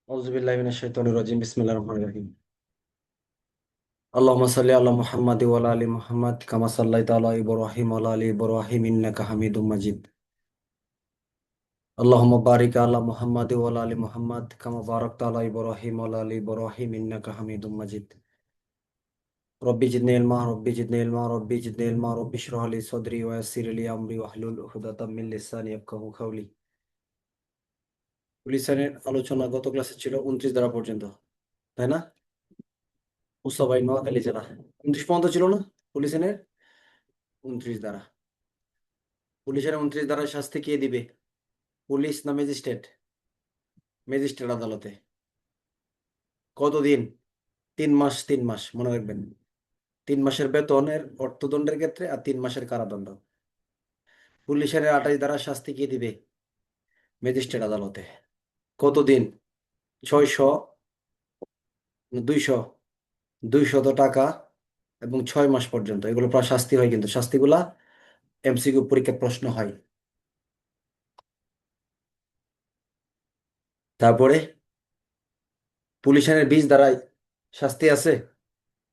আউযুবিল্লাহি মিনাশ শাইতানির রাজিম বিসমিল্লাহির রহমানির রহিম আল্লাহুম্মা সাল্লি আলা মুহাম্মাদি ওয়া আলা আলি মুহাম্মাদ কামা সাল্লাইতা আলা ইব্রাহিম ওয়া আলা আলি ইব্রাহিম ইন্নাকা হামিদুম মাজিদ আল্লাহুম্মা বারিক আলা মুহাম্মাদি ওয়া আলা আলি মুহাম্মাদ কামা বারাকতা আলা ইব্রাহিম ওয়া আলা আলি ইব্রাহিম ইন্নাকা হামিদুম মাজিদ রব্বি জিদনি ইলমা রব্বি জিদনি ইলমা রব্বি জিদনি ইলমা রব্বি ইশরাহ লি সাদরি ওয়া ইয়াসসির লি আমরি ওয়াহলুল উকদাতাম মিন লিসানি ইয়াফকাহু কাওলি। লিসানের আলোচনা গত ক্লাসে ছিল 29 ধারা পর্যন্ত, তাই না? মুস্তাফাই নোয়াখালী জেলা 29 পর্যন্ত ছিল না? পুলিশের 29 ধারা। পুলিশের 29 ধারার শাস্তি কে দিবে? পুলিশ না ম্যাজিস্ট্রেট? ম্যাজিস্ট্রেট আদালতে। কতদিন? 3 মাস, 3 মাস মনে রাখবেন। 3 মাসের বেতনের অর্থদণ্ডের ক্ষেত্রে আর 3 মাসের কারাদণ্ড। পুলিশের 28 ধারার শাস্তি কে দিবে? ম্যাজিস্ট্রেট আদালতে। কতদিন? 600, 200, 200 টাকা এবং 6 মাস পর্যন্ত। এগুলো প্রায় শাস্তি হয়, কিন্তু শাস্তিগুলা এমসিকিউ পরীক্ষার প্রশ্ন হয়। তারপরে পুলিশের 20 ধারায় শাস্তি আছে?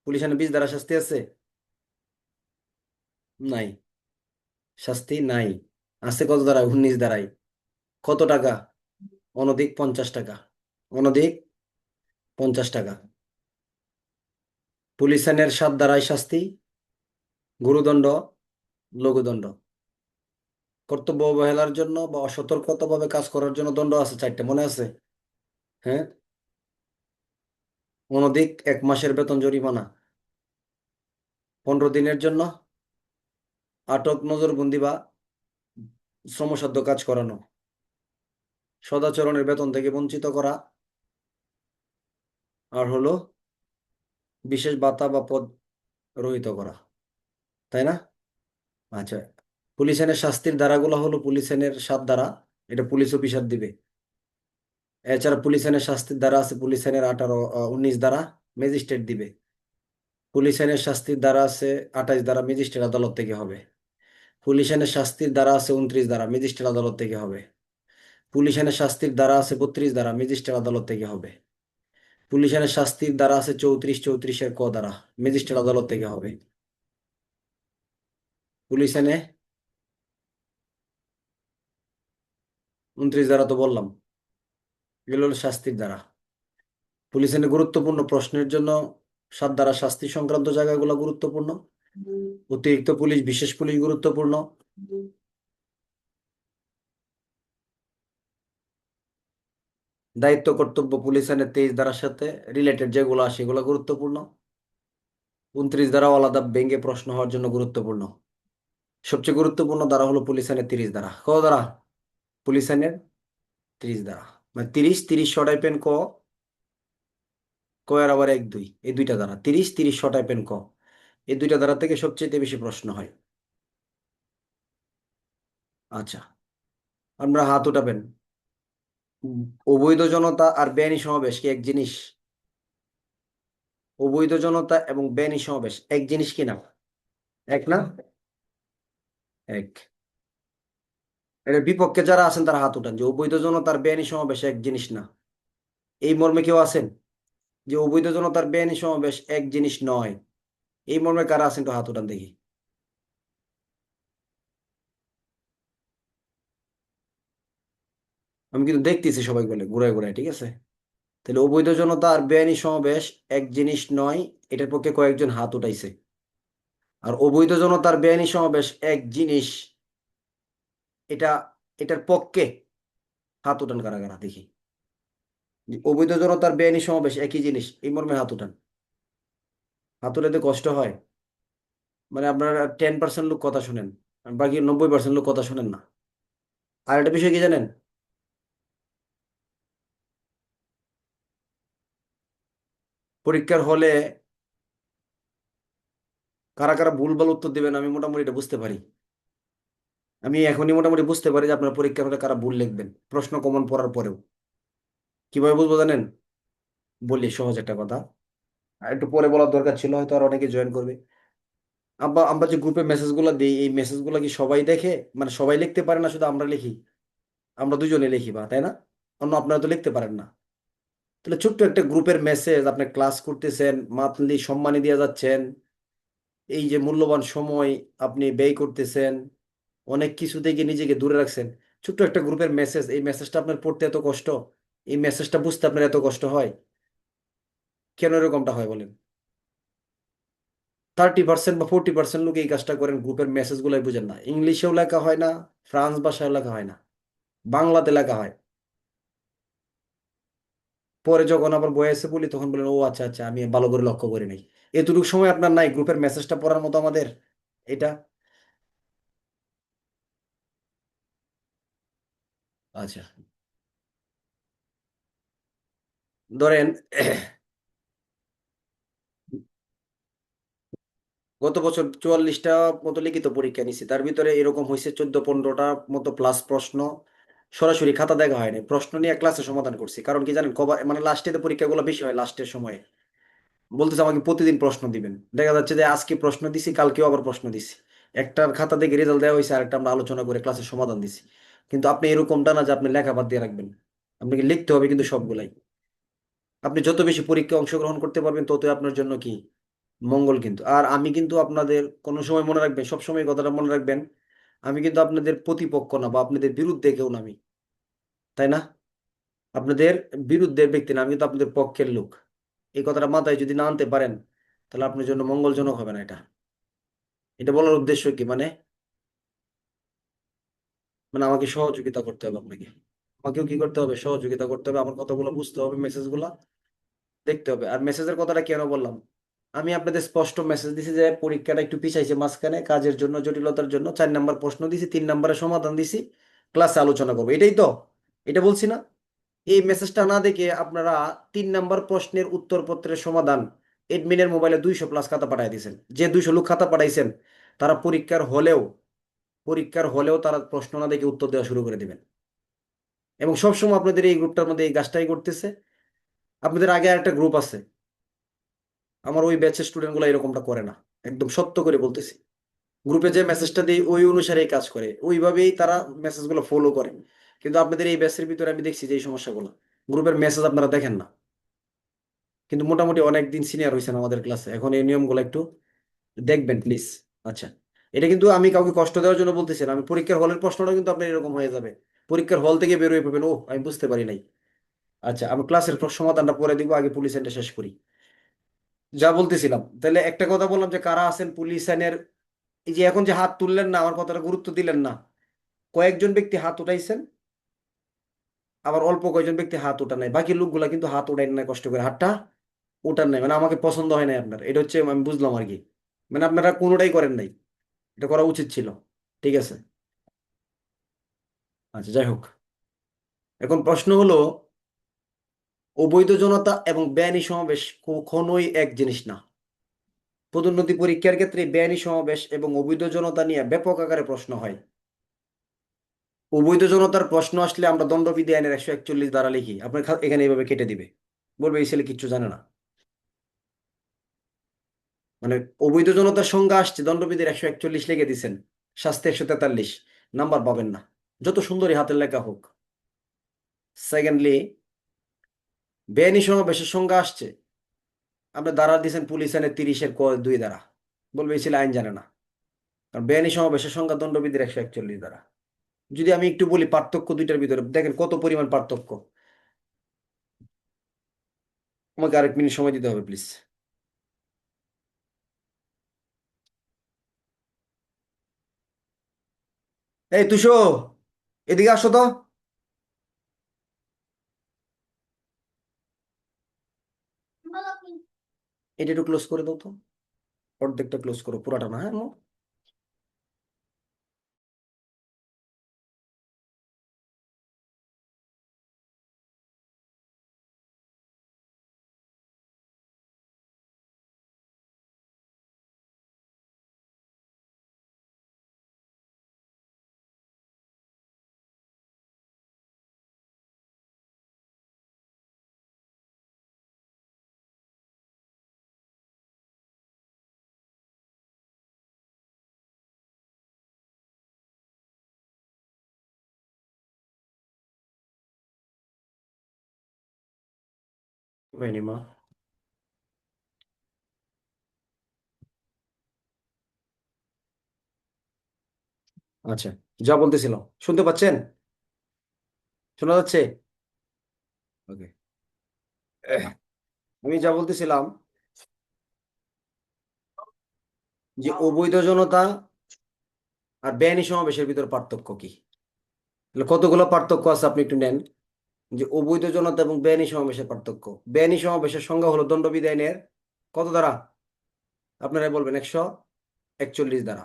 পুলিশের 20 ধারা শাস্তি আছে? নাই, শাস্তি নাই। আছে কত ধারায়? 19 ধারায়। কত টাকা? অনধিক 50 টাকা। অনধিক 50 টাকা। পুলিশ আইনের 7 ধারায় শাস্তি: গুরুদণ্ড, লঘুদণ্ড। কর্তব্য অবহেলার জন্য বা অসতর্কতাভাবে কাজ করার জন্য দণ্ড আছে 4টে, মনে আছে? হ্যাঁ। অনধিক 1 মাসের বেতন জরিমানা। 15 দিনের জন্য আটক, নজরবন্দি বা শ্রমসাধ্য কাজ করানো। সদাচরণের বেতন থেকে বঞ্চিত করা। আর হলো বিশেষ ভাতা বা পদ রহিত করা, তাই না? আচ্ছা, পুলিশ আইনের শাস্তির ধারাগুলো হলো পুলিশ আইনের 7 ধারা, এটা পুলিশ অফিসার দিবে। এছাড়া পুলিশ আইনের শাস্তির ধারা আছে পুলিশ আইনের 18, 19 ধারা, ম্যাজিস্ট্রেট দিবে। পুলিশ আইনের শাস্তির ধারা আছে 28 ধারা, ম্যাজিস্ট্রেট আদালত থেকে হবে। পুলিশ আইনের শাস্তির ধারা আছে 29 ধারা, ম্যাজিস্ট্রেট আদালত থেকে হবে। পুলিশ আইনের শাস্তির ধারা আছে 32 ধারা, ম্যাজিস্ট্রেট আদালত থেকে হবে। পুলিশ আইনের শাস্তির ধারা আছে 34, 34-এর ক ধারা, ম্যাজিস্ট্রেট আদালত থেকে হবে। পুলিশ আইনে 29 ধারা তো বললাম, এগুলো হলো শাস্তির ধারা। পুলিশ আইনে গুরুত্বপূর্ণ প্রশ্নের জন্য 7 ধারা শাস্তি সংক্রান্ত জায়গাগুলো গুরুত্বপূর্ণ। অতিরিক্ত পুলিশ, বিশেষ পুলিশ গুরুত্বপূর্ণ। দায়িত্ব কর্তব্য পুলিশ আইনের 23 ধারার সাথে রিলেটেড যেগুলো আসে সেগুলো গুরুত্বপূর্ণ। 29 ধারা আলাদা ভেঙে প্রশ্ন হওয়ার জন্য গুরুত্বপূর্ণ। সবচেয়ে গুরুত্বপূর্ণ ধারা হলো পুলিশ আইনের 30 ধারা। কত ধারা? পুলিশ আইনের 30 ধারা, মানে 30, 30 শর্টাই পেন ক, ক এর আবার 1, 2, এই দুইটা ধারা 30, 30 শর্টাই পেন ক, এই দুইটা ধারা থেকে সবচেয়ে বেশি প্রশ্ন হয়। আচ্ছা, আমরা হাত উঠাবেন। অবৈধ জনতা আর বেআইনি সমাবেশ কি এক জিনিস? অবৈধ জনতা এবং বেআইনি সমাবেশ এক জিনিস কিনা? এক না? এক। এর বিপক্ষে যারা আছেন তারা হাত উঠান যে অবৈধ জনতার বেআইনি সমাবেশ এক জিনিস না। এই মর্মে কেউ আছেন যে অবৈধ জনতার বেআইনি সমাবেশ এক জিনিস নয়? এই মর্মে কারা আছেন তো হাত উঠান দেখি। আমি কিন্তু দেখতেছি সবাই বলে ঘুরায় ঘুরায়, ঠিক আছে? তাহলে অবৈধ জনতা আর বেআইনি সমাবেশ এক জিনিস নয়, এটার পক্ষে কয়েকজন হাত উঠাইছে। আর অবৈধ জনতার বেআইনি সমাবেশ এক জিনিস, এটা, এটার পক্ষে হাত উঠান কারা কারা দেখি। যে অবৈধ জনতার বেআইনি সমাবেশ একই জিনিস, এই মর্মে হাত উঠান। হাত উঠাতে কষ্ট হয়, মানে আপনারা 10% লোক কথা শুনেন, আর বাকি 90% লোক কথা শুনেন না। আর একটা বিষয় কি জানেন? পরীক্ষার হলে কারা কারা ভুলভাল উত্তর দিবেন আমি মোটামুটি এটা বুঝতে পারি। আমি এখনই মোটামুটি বুঝতে পারি যে আপনার পরীক্ষার হলে কারা ভুল লিখবেন প্রশ্ন কমন পড়ার পরেও। কিভাবে বুঝবো জানেন? বলি সহজ একটা কথা, আর একটু পরে বলার দরকার ছিল, হয়তো আর অনেকে জয়েন করবে। আমরা যে গ্রুপে মেসেজগুলো দিই, এই মেসেজগুলো কি সবাই দেখে? মানে সবাই লিখতে পারে না, শুধু আমরা লিখি? আমরা দুজনে লিখি বা, তাই না? অন্য আপনারা তো লিখতে পারেন না। তাহলে ছোট্ট একটা গ্রুপের মেসেজ, আপনি ক্লাস করতেছেন, মান্থলি সম্মানী দিয়ে যাচ্ছেন, এই যে মূল্যবান সময় আপনি ব্যয় করতেছেন, অনেক কিছু থেকে নিজেকে দূরে রাখছেন, ছোট্ট একটা গ্রুপের মেসেজ, এই মেসেজটা আপনার পড়তে এত কষ্ট, এই মেসেজটা বুঝতে আপনার এত কষ্ট হয়, কেন এরকমটা হয় বলেন? 30% বা 40% লোক এই কাজটা করেন, গ্রুপের মেসেজ গুলাই বুঝেন না, ইংলিশেও লেখা হয় না, ফ্রান্স ভাষায় লেখা হয় না, বাংলাতে লেখা হয়। পরে যখন আবার বয়সে বলি তখন বলেন, ও আচ্ছা আচ্ছা, আমি ভালো করে লক্ষ্য করি নাই। এতটুকু সময় আপনার নাই গ্রুপের মেসেজটা পড়ার মতো আমাদের? এটা, আচ্ছা, ধরেন গত বছর 44টা মতো লিখিত পরীক্ষা নিছি, তার ভিতরে এরকম হয়েছে 14-15টা মতো প্লাস প্রশ্ন সরাসরি খাতা দেখা হয়নি, প্রশ্ন নিয়ে ক্লাসে সমাধান করছি। কারণ কি জানেন, কবার মানে লাস্টে তো পরীক্ষাগুলো বেশি হয় লাস্টের সময়ে, বলতেছে আমাকে প্রতিদিন প্রশ্ন দিবেন, দেখা যাচ্ছে যে আজকে প্রশ্ন দিছি, কালকেও আবার প্রশ্ন দিছি, একটার খাতা থেকে রেজাল্ট দেওয়া হয়েছে, আরেকটা আমরা আলোচনা করে ক্লাসে সমাধান দিছি। কিন্তু আপনি এরকমটা না যে আপনি লেখা বাদ দিয়ে রাখবেন, আপনাকে লিখতে হবে কিন্তু সবগুলাই। আপনি যত বেশি পরীক্ষায় অংশগ্রহণ করতে পারবেন ততই আপনার জন্য কি মঙ্গল। কিন্তু আর আমি কিন্তু আপনাদের কোনো সময় মনে রাখবেন, সবসময় এই কথাটা মনে রাখবেন, আমি কিন্তু আপনাদের প্রতিপক্ষ না বা আপনাদের বিরুদ্ধে কেউ না আমি, তাই না? আপনাদের বিরুদ্ধের ব্যক্তি না, আমি কিন্তু আপনাদের পক্ষের লোক। এই কথাটা মাথায় যদি না আনতে পারেন তাহলে আপনার জন্য মঙ্গলজনক হবে না এটা। এটা বলার উদ্দেশ্য কি মানে, মানে আমাকে সহযোগিতা করতে হবে আপনাকে, আমাকেও কি করতে হবে, সহযোগিতা করতে হবে, আমার কথাগুলো বুঝতে হবে, মেসেজগুলো দেখতে হবে। আর মেসেজের কথাটা কেন বললাম, আমি আপনাদের স্পষ্ট মেসেজ দিছি যে পরীক্ষাটা একটু পিছাইছে মাঝখানে কাজের জন্য, জটিলতার জন্য, 4 নাম্বার প্রশ্ন দিছি, 3 নাম্বারের সমাধান দিছি, ক্লাসে আলোচনা করবো, এটাই তো, এটা বলছি না? এই মেসেজটা না দেখে আপনারা 3 নাম্বার প্রশ্নের উত্তরপত্রের সমাধান এডমিনের মোবাইলে 200+ খাতা পাঠিয়ে দিয়েছেন। যে 200 লোক খাতা পাঠাইছেন তারা পরীক্ষার হলেও তারা প্রশ্ন না দেখে উত্তর দেওয়া শুরু করে দিবেন। এবং সবসময় আপনাদের এই গ্রুপটার মধ্যে এই কাজটাই করতেছে। আপনাদের আগে একটা গ্রুপ আছে, আমার ওই ব্যাচের স্টুডেন্ট গুলো এরকমটা করে না, একদম সত্য করে বলতেছি। গ্রুপে যে মেসেজটা দিই ওই অনুসারেই কাজ করে, ওইভাবেই তারা মেসেজগুলো ফলো করে। কিন্তু আপনাদের এই ব্যাচের ভিতরে আমি দেখছি যে এই সমস্যাগুলো, গ্রুপের মেসেজ আপনারা দেখেন না। কিন্তু মোটামুটি অনেক দিন সিনিয়র হয়েছেন আমাদের ক্লাসে, এখন এই নিয়মগুলো একটু দেখবেন প্লিজ। আচ্ছা, এটা কিন্তু আমি কাউকে কষ্ট দেওয়ার জন্য বলতেছি না, আমি পরীক্ষার হলের প্রশ্নটা কিন্তু আপনার এরকম হয়ে যাবে, পরীক্ষার হল থেকে বেরোয় পাবেন, ও আমি বুঝতে পারি নাই। আচ্ছা, আমি ক্লাসের সমাধানটা পরে দিব, আগে পুলিশ লাইনটা শেষ করি। যা বলতেছিলাম, তাহলে একটা কথা বললাম যে কারা আছেন পুলিশ লাইনের, এই যে এখন যে হাত তুললেন না, আমার কথাটা গুরুত্ব দিলেন না, কয়েকজন ব্যক্তি হাত উঠাইছেন, আবার অল্প কয়েকজন ব্যক্তি হাত উঠান নাই, বাকি লোকগুলা কিন্তু হাত উঠাই না, কষ্ট করে হাতটা উঠান নাই, মানে আমাকে পছন্দ হয় নাই আপনার, এটা হচ্ছে আমি বুঝলাম আর কি, মানে আপনারা কোনোটাই করেন নাই, এটা করা উচিত ছিল। ঠিক আছে, আচ্ছা যাই হোক, এখন প্রশ্ন হলো, অবৈধ জনতা এবং বেআইনি সমাবেশ কখনোই এক জিনিস না। পদোন্নতি পরীক্ষার ক্ষেত্রে বেআইনি সমাবেশ এবং অবৈধ জনতা নিয়ে ব্যাপক আকারে প্রশ্ন হয়। অবৈধ জনতার প্রশ্ন আসলে আমরা দণ্ডবিধি আইনের 141 ধারা লিখি, আপনার এখানে এইভাবে কেটে দিবে, বলবে এই ছেলে কিচ্ছু জানে না। মানে অবৈধ জনতার সংজ্ঞা আসছে, দণ্ডবিধির 141 লিখে দিছেন, শাস্তি 143, নাম্বার পাবেন না, যত সুন্দরী হাতের লেখা হোক। সেকেন্ডলি, বেআইনি সমাবেশের সংজ্ঞা আসছে, আপনি ধারা দিয়েছেন পুলিশ আইনের 30-এর 2 ধারা, বলবে এই ছেলে আইন জানে না। কারণ বেআইনি সমাবেশের সংজ্ঞা দণ্ডবিধির 141 ধারা। যদি আমি একটু বলি পার্থক্য দুইটার ভিতরে, দেখেন কত পরিমাণ পার্থক্য। আমাকে আরেক মিনিট সময় দিতে হবে প্লিজ। এই তুষো, এদিকে আসো তো, এটা একটু ক্লোজ করে দাও তো, অর্ধেকটা ক্লোজ করো, পুরাটা না, হ্যাঁ। হয়নি মা। আচ্ছা, যা বলতেছিলাম শুনতে পাচ্ছেন? শোনা যাচ্ছে? ওকে। আমি যা বলতেছিলাম যে অবৈধ জনতা আর বেআইনি সমাবেশের ভিতর পার্থক্য কি? তাহলে কতগুলো পার্থক্য আছে আপনি একটু নেন। যে অবৈধ জনতা এবং বেআইনি সমাবেশের পার্থক্য। বেআইনি সমাবেশের সংজ্ঞা হলো দণ্ডবিধি আইনের কত ধারা? আপনারা বলবেন 141 ধারা।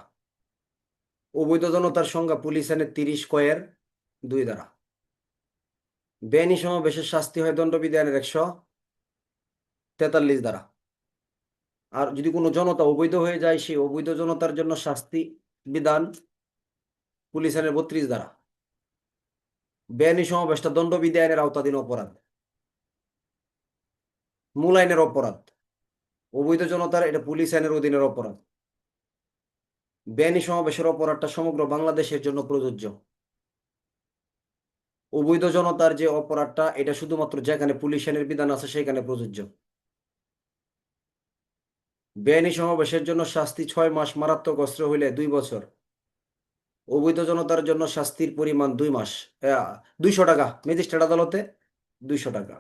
অবৈধ জনতার সংজ্ঞা পুলিশ আইনের 30 ক-2 ধারা। বেআইনি সমাবেশের শাস্তি হয় দণ্ডবিধি আইনের 143 ধারা। আর যদি কোনো জনতা অবৈধ হয়ে যায়, সেই অবৈধ জনতার জন্য শাস্তি বিধান পুলিশ আইনের 32 ধারা। বেআইনি সমাবেশটা দণ্ডবিধি আইনের আওতাধীন অপরাধ, মূল আইনের অপরাধ। অবৈধ জনতার এটা পুলিশ আইনের অধীনের অপরাধ। বেআইনি সমাবেশের অপরাধটা সমগ্র বাংলাদেশের জন্য প্রযোজ্য। অবৈধ জনতার যে অপরাধটা, এটা শুধুমাত্র যেখানে পুলিশ আইনের বিধান আছে সেখানে প্রযোজ্য। বেআইনি সমাবেশের জন্য শাস্তি 6 মাস, মারাত্মক অস্ত্র হইলে 2 বছর। অবৈধ জনতার জন্য শাস্তির পরিমাণ 2 মাস, 200 টাকা ম্যাজিস্ট্রেট আদালতে, 200 টাকা।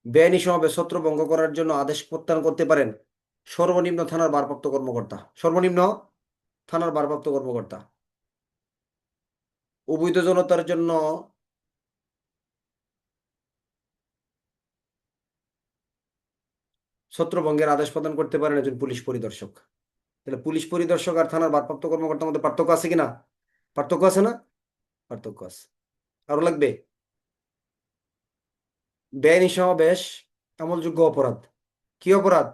বেআইনি সমাবেশ ছত্রভঙ্গ করার জন্য আদেশ প্রত্যাহার করতে পারেন সর্বনিম্ন থানার ভারপ্রাপ্ত কর্মকর্তা। সর্বনিম্ন থানার ভারপ্রাপ্ত কর্মকর্তা। অবৈধ জনতার জন্য ছত্রভঙ্গের আদেশ প্রদান করতে পারেন একজন পুলিশ পরিদর্শক। তাহলে পুলিশ পরিদর্শক আর থানার ভারপ্রাপ্ত কর্মকর্তার মধ্যে পার্থক্য আছে কিনা? পার্থক্য আছে না? পার্থক্য আছে। আরো লাগবে? বেআইনি সমাবেশ আমলযোগ্য অপরাধ। কি অপরাধ?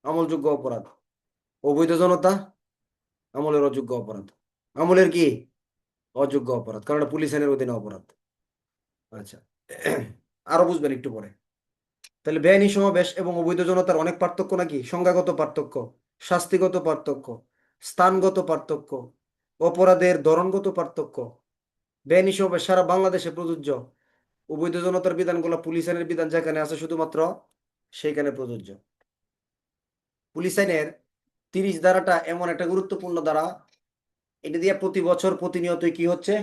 আমলযোগ্য অপরাধ। অবৈধ জনতা আমলের অযোগ্য অপরাধ। আমলের কি? অযোগ্য অপরাধ, কারণ এটা পুলিশ আইনের অধীনে অপরাধ। আচ্ছা, আরো বুঝবেন একটু পরে। তাহলে বেআইনি সমাবেশ এবং অবৈধ জনতার অনেক পার্থক্য নাকি? সংজ্ঞাগত পার্থক্য, শাস্তিগত পার্থক্য, স্থানগত পার্থক্য, অপরাধের ধরনগত পার্থক্য। বেআইনি সমাবেশ সারা বাংলাদেশে প্রযোজ্য। অবৈধ জনতার বিধানগুলো পুলিশ আইনের বিধান যেখানে আছে শুধুমাত্র সেইখানে প্রযোজ্য। পুলিশ আইনের 30 ধারাটা এমন একটা গুরুত্বপূর্ণ ধারা, এটা দিয়ে প্রতি বছর প্রতিনিয়তই কি হচ্ছে?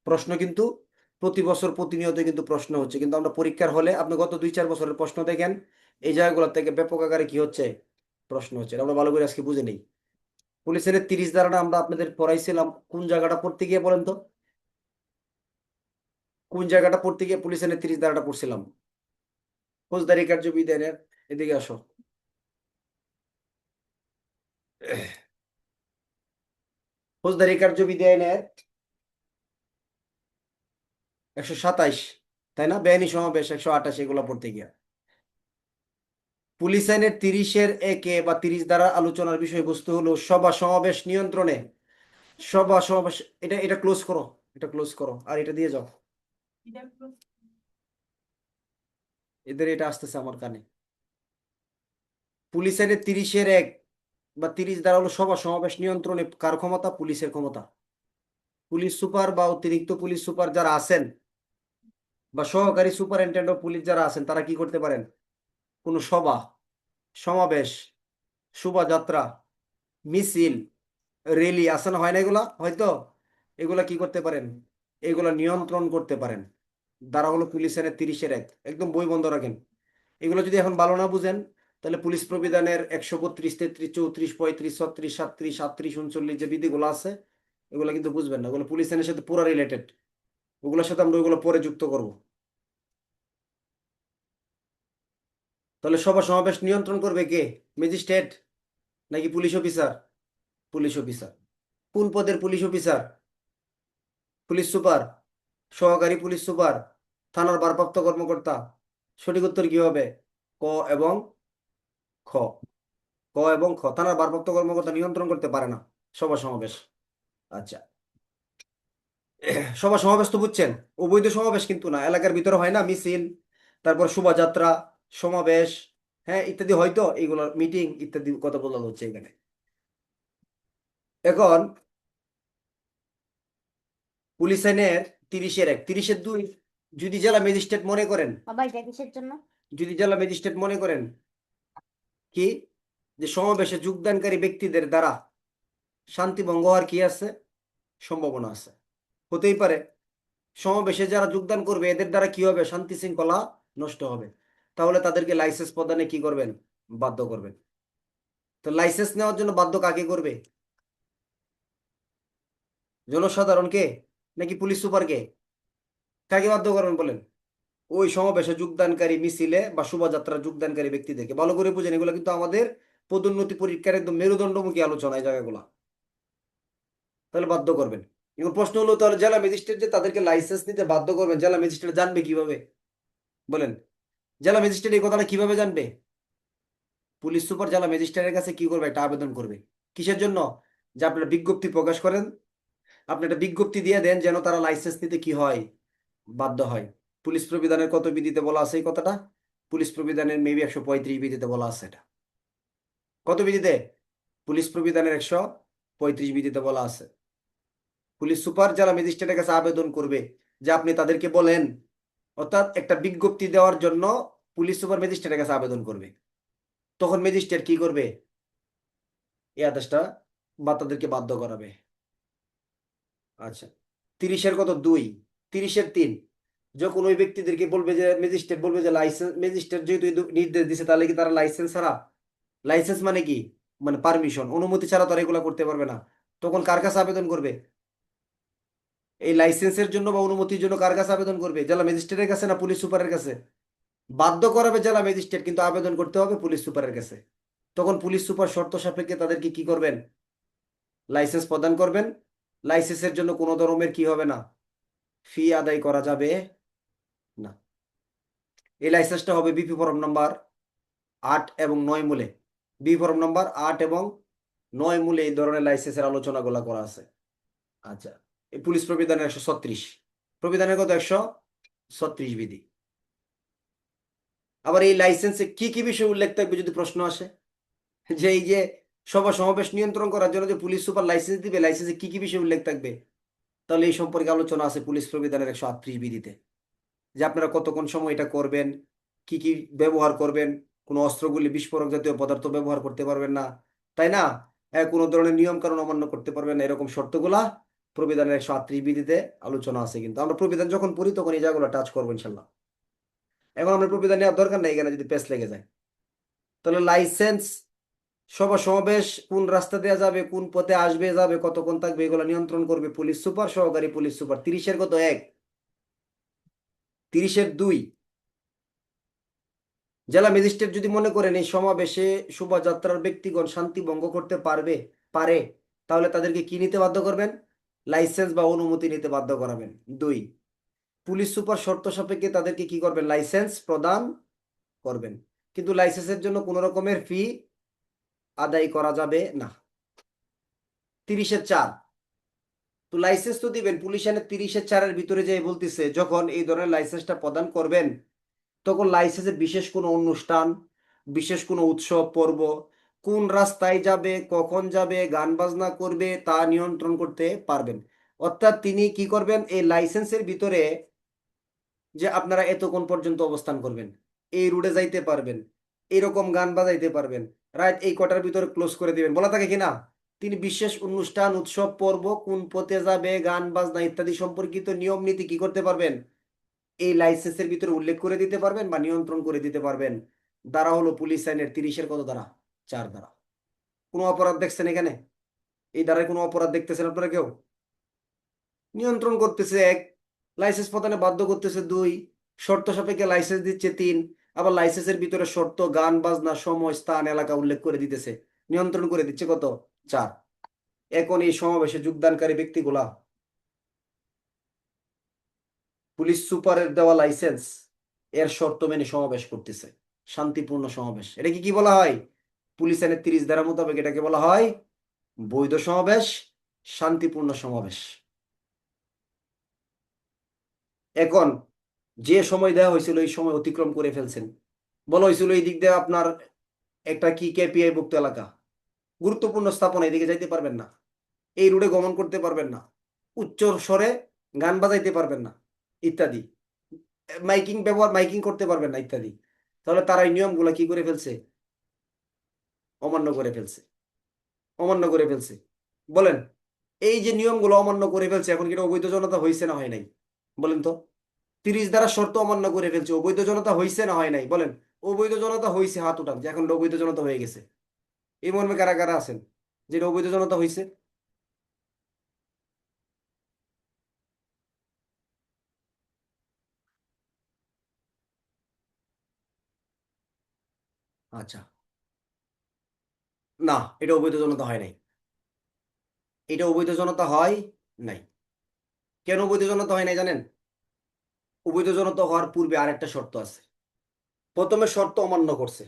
প্রশ্ন কিন্তু প্রতি বছর প্রতিনিয়তই কিন্তু প্রশ্ন হচ্ছে। কিন্তু আমরা পরীক্ষার হলে আপনি গত 2-4 বছরের প্রশ্ন দেখেন, এই জায়গাগুলো থেকে ব্যাপক আকারে কি হচ্ছে? প্রশ্ন হচ্ছে। এটা আমরা ভালো করে আজকে বুঝে নেই। পুলিশের 30 ধারাটা আমরা আপনাদের পড়াইছিলাম কোন জায়গাটা পড়তে গিয়ে, বলেন তো? কোন জায়গাটা পড়তে গিয়ে পুলিশের 30 ধারাটা পড়ছিলাম? ফৌজদারি কার্যবিধানের, এদিকে আসো। ফৌজদারি কার্যবিধি আইনের 127, তাই না? বেআইনি সমাবেশ 128, এগুলো পড়তে গিয়া। পুলিশ আইনের 30-এর 1-এ বা 30 ধারা আলোচনার বিষয়বস্তু হলো সভা সমাবেশ নিয়ন্ত্রণে। সভা সমাবেশ, এটা এটা ক্লোজ করো, এটা ক্লোজ করো আর এটা দিয়ে যাও। এদের এটা আসতেছে আমার কানে। পুলিশ আইনের 30-এর 1 বা 30 ধারা হলো সভা সমাবেশ নিয়ন্ত্রণে কার ক্ষমতা? পুলিশের ক্ষমতা। পুলিশ সুপার বা অতিরিক্ত পুলিশ সুপার যারা আছেন বা সহকারী সুপারিনটেন্ডেন্ট অফ পুলিশ যারা আছেন, তারা কি করতে পারেন? কোনো সভা সমাবেশ, শোভাযাত্রা, মিছিল, রেলি আছে না, হয় না এগুলা? হয়তো এগুলা কি করতে পারেন? এগুলা নিয়ন্ত্রণ করতে পারেন। দ্বারা হলো পুলিশ আইনের 30-এর 1। একদম বই বন্ধ রাখেন। এগুলো যদি এখন ভালো না বুঝেন, তাহলে পুলিশ প্রবিধানের 132, 33, 34, 35, 36, 37, 38, 39 যে বিধিগুলো আছে, এগুলো কিন্তু বুঝবেন না। ওগুলো পুলিশ আইনের সাথে পুরো রিলেটেড। ওগুলোর সাথে আমরা ওইগুলো পরে যুক্ত করব। তাহলে সভা সমাবেশ নিয়ন্ত্রণ করবে কে? ম্যাজিস্ট্রেট নাকি পুলিশ অফিসার? Police officer. কোন পদের পুলিশ অফিসার? পুলিশ সুপার, সহকারী পুলিশ সুপার, থানার ভারপ্রাপ্ত কর্মকর্তা। সঠিক উত্তর কি হবে? ক এবং খ। ক এবং খ। থানার ভারপ্রাপ্ত কর্মকর্তা নিয়ন্ত্রণ করতে পারে না সভা সমাবেশ। আচ্ছা, সভা সমাবেশ তো বুঝছেন। অবৈধ সমাবেশ কিন্তু না, এলাকার ভিতরে হয় না মিছিল, তারপর শোভাযাত্রা, সমাবেশ, হ্যাঁ ইত্যাদি, হয়তো এইগুলোর মিটিং ইত্যাদি কথা বলা হচ্ছে এখানে। এখন পুলিশ আইনের 30-এর 1, 30-এর 2 যদি জেলা ম্যাজিস্ট্রেট মনে করেন, বাবা এটা কিসের জন্য? যদি জেলা ম্যাজিস্ট্রেট মনে করেন কি যে সমাবেশে যোগদানকারী ব্যক্তিদের দ্বারা শান্তি ভঙ্গ হওয়ার কি আছে, সম্ভাবনা আছে, হতেই পারে সমাবেশে যারা যোগদান করবে এদের দ্বারা কি হবে, শান্তি শৃঙ্খলা নষ্ট হবে, তাহলে তাদেরকে লাইসেন্স প্রদানে কি করবেন, বাধ্য করবেন। তো লাইসেন্স নেওয়ার জন্য বাধ্য কাকে করবে, জনসাধারণকে নাকি পুলিশ সুপারকে, কাকে বাধ্য করবেন বলেন? ওই সমাবেশে যোগদানকারী, মিছিলে বা শোভাযাত্রা যোগদানকারী ব্যক্তিদেরকে। ভালো করে বুঝেন, এগুলো কিন্তু আমাদের পদোন্নতি পরীক্ষার একদম মেরুদণ্ডমুখী আলোচনা এই জায়গাগুলো। তাহলে বাধ্য করবেন। এখন প্রশ্ন হলো, তাহলে জেলা ম্যাজিস্ট্রেট যে তাদেরকে লাইসেন্স নিতে বাধ্য করবেন, জেলা ম্যাজিস্ট্রেট জানবে কিভাবে বলেন? জেলা ম্যাজিস্ট্রেট এই কথাটা কিভাবে জানবে? পুলিশ সুপার জেলা ম্যাজিস্ট্রেটের কাছে কি করবে, একটা আবেদন করবে। কিসের জন্য? যে আপনারা বিজ্ঞপ্তি প্রকাশ করেন, আপনি একটা বিজ্ঞপ্তি দিয়ে দেন যেন তারা লাইসেন্স নিতে কি হয়, বাধ্য হয়। পুলিশ প্রবিধানের কত বিধিতে বলা আছে এই কথাটা? পুলিশ প্রবিধানের মেবি 135 বিধিতে বলা আছে এটা। কত বিধিতে? পুলিশ প্রবিধানের 135 বিধিতে বলা আছে। পুলিশ সুপার জেলা ম্যাজিস্ট্রেটের কাছে আবেদন করবে যে আপনি তাদেরকে বলেন, অর্থাৎ একটা বিজ্ঞপ্তি দেওয়ার জন্য পুলিশ সুপার ম্যাজিস্ট্রেটের কাছে আবেদন করবে। তখন ম্যাজিস্ট্রেট কি করবে, এই আদেশটা বা তাদেরকে বাধ্য করাবে। আচ্ছা, 30-এর কত 2, 30-এর 3, যখন ওই ব্যক্তিদেরকে বলবে যে ম্যাজিস্ট্রেট বলবে যে লাইসেন্স, ম্যাজিস্ট্রেট যেহেতু এই নির্দেশ দিছে তাহলে কি তারা লাইসেন্স ছাড়া, লাইসেন্স মানে কি, মানে পারমিশন, অনুমতি ছাড়া তারা এগুলো করতে পারবে না। তখন কার কাছে আবেদন করবে এই লাইসেন্সের জন্য বা অনুমতির জন্য? কার কাছে আবেদন করবে, জেলা ম্যাজিস্ট্রেটের কাছে না পুলিশ সুপারের কাছে? বাধ্য করাবে জেলা ম্যাজিস্ট্রেট, কিন্তু আবেদন করতে হবে পুলিশ সুপারের কাছে। তখন পুলিশ সুপার শর্ত সাপেক্ষে তাদেরকে কি করবেন, লাইসেন্স প্রদান করবেন। লাইসেন্সের জন্য কোনো ধরনের কি হবে না, ফি আদায় করা যাবে না। এই লাইসেন্সটা হবে বিপি ফরম নাম্বার 8 এবং 9 মূলে। বিপি ফরম নাম্বার 8 এবং 9 মূলে এই ধরনের লাইসেন্সের আলোচনাগুলো করা আছে। আচ্ছা, এই পুলিশ প্রবিধানের 136, প্রবিধানের কত 136 বিধি। আবার এই লাইসেন্সে কি কি বিষয় উল্লেখ থাকবে যদি প্রশ্ন আসে, যে এই যে সভা সমাবেশ নিয়ন্ত্রণ করার জন্য যে পুলিশ সুপার লাইসেন্স দিবে, লাইসেন্সে কি কি বিষয় উল্লেখ থাকবে, তাহলে এই সম্পর্কে আলোচনা আছে পুলিশ প্রবিধানের 138 বিধিতে। যে আপনারা কতক্ষণ সময় এটা করবেন, কি কি ব্যবহার করবেন, কোনো অস্ত্রগুলি, বিস্ফোরক জাতীয় পদার্থ ব্যবহার করতে পারবেন না, তাই না? কোনো ধরনের নিয়ম কানুন অমান্য করতে পারবেন না, এরকম শর্তগুলা প্রবিধানের 138 বিধিতে আলোচনা আছে। কিন্তু আমরা প্রবিধান যখন পড়ি তখন এই জায়গাগুলো টাচ করবো ইনশাল্লাহ। এখন আমরা প্রবিধান নেওয়ার দরকার নেই এখানে যদি পেস লেগে যায়। তাহলে লাইসেন্স, সভা সমাবেশ কোন রাস্তা দেওয়া যাবে, কোন পথে আসবে যাবে, কতক্ষণ থাকবে, এগুলো নিয়ন্ত্রণ করবে পুলিশ সুপার, সহকারী পুলিশ সুপার। 30-এর কত 1, 30-এর 2, জেলা ম্যাজিস্ট্রেট যদি মনে করেন এই সমাবেশে শোভাযাত্রার ব্যক্তিগণ শান্তি ভঙ্গ করতে পারে, তাহলে তাদেরকে কি নিতে বাধ্য করবেন, লাইসেন্স বা অনুমতি নিতে বাধ্য করাবেন। 2, পুলিশ সুপার শর্ত সাপেক্ষে তাদেরকে কি করবেন, লাইসেন্স প্রদান করবেন, কিন্তু লাইসেন্সের জন্য কোনো রকমের ফি আদায় করা যাবে না। 30-এর 4, তো লাইসেন্স তো দিবেন, পুলিশ আইনে 30-এর 4-এর ভিতরে যে বলতেছে যখন এই ধরনের লাইসেন্সটা প্রদান করবেন তখন লাইসেন্সে বিশেষ কোনো অনুষ্ঠান, বিশেষ কোনো উৎসব পর্ব, কোন রাস্তায় যাবে, কখন যাবে, গান বাজনা করবে তা নিয়ন্ত্রণ করতে পারবেন। অর্থাৎ তিনি কি করবেন, এই লাইসেন্সের ভিতরে যে আপনারা এতক্ষণ পর্যন্ত অবস্থান করবেন, এই রুটে যাইতে পারবেন, এরকম গান বাজাইতে পারবেন, রাইট এই কটার ভিতরে ক্লোজ করে দিবেন, বলা থাকে কিনা? তিনি বিশেষ অনুষ্ঠান, উৎসব পর্ব, কোন পথে যাবে, গান বাজনা ইত্যাদি সম্পর্কিত নিয়ম নীতি কি করতে পারবেন, এই লাইসেন্সের ভিতরে উল্লেখ করে দিতে পারবেন বা নিয়ন্ত্রণ করে দিতে পারবেন। দ্বারা হলো পুলিশ আইনের 30-এর কত দ্বারা, 4 দ্বারা। কোনো অপরাধ দেখছেন এখানে? এই দ্বারায় কোনো অপরাধ দেখতেছেন আপনারা কেউ? নিয়ন্ত্রণ করতেছে 1, লাইসেন্স প্রদানে বাধ্য করতেছে 2, শর্ত সাপেক্ষে লাইসেন্স দিচ্ছে 3, আবার লাইসেন্সের ভিতরে শর্ত, গান বাজনা, সময়, স্থান, এলাকা উল্লেখ করে দিতেছে, নিয়ন্ত্রণ করে দিচ্ছে কত, 4। এখন এই সমাবেশে যোগদানকারী ব্যক্তিগুলা পুলিশ সুপারের দেওয়া লাইসেন্স এর শর্ত মেনে সমাবেশ করতেছে, শান্তিপূর্ণ সমাবেশ, এটাকে কি বলা হয়, পুলিশ আইনের 30 ধারা মোতাবেক এটাকে বলা হয় বৈধ সমাবেশ, শান্তিপূর্ণ সমাবেশ। এখন যে সময় দেওয়া হয়েছিল এই সময় অতিক্রম করে ফেলছেন, বলা হয়েছিল এই দিক দিয়ে আপনার একটা কি কেপিআই ভুক্ত এলাকা, গুরুত্বপূর্ণ স্থাপনা, এদিকে যাইতে পারবেন না, এই রুটে গমন করতে পারবেন না, উচ্চ স্বরে গান বাজাইতে পারবেন না ইত্যাদি, মাইকিং করতে পারবেন না ইত্যাদি। তাহলে তারা এই নিয়মগুলো কি করে ফেলছে? অমান্য করে ফেলছে। অমান্য করে ফেলছে। বলেন, এই যে নিয়মগুলো অমান্য করে ফেলছে, এখন কি এটা অবৈধ জনতা হয়েছে না হয় নাই? বলেন তো। 30 ধারা শর্ত অমান্য করে ফেলছে, অবৈধ জনতা হয়েছে না হয় নাই? বলেন। অবৈধ জনতা হয়েছে, হাত উঠান যে এখন এটা অবৈধ জনতা হয়ে গেছে। এই মর্মে কারা কারা আছেন যেটা অবৈধ জনতা হয়েছে? আচ্ছা, না, এটা অবৈধ জনতা হয় নাই। এটা অবৈধ জনতা হয় নাই। কেন অবৈধ জনতা হয় নাই জানেন? অবৈধ জনতা হওয়ার পূর্বে আরেকটা শর্ত আছে। প্রথমে শর্ত অমান্য করছে।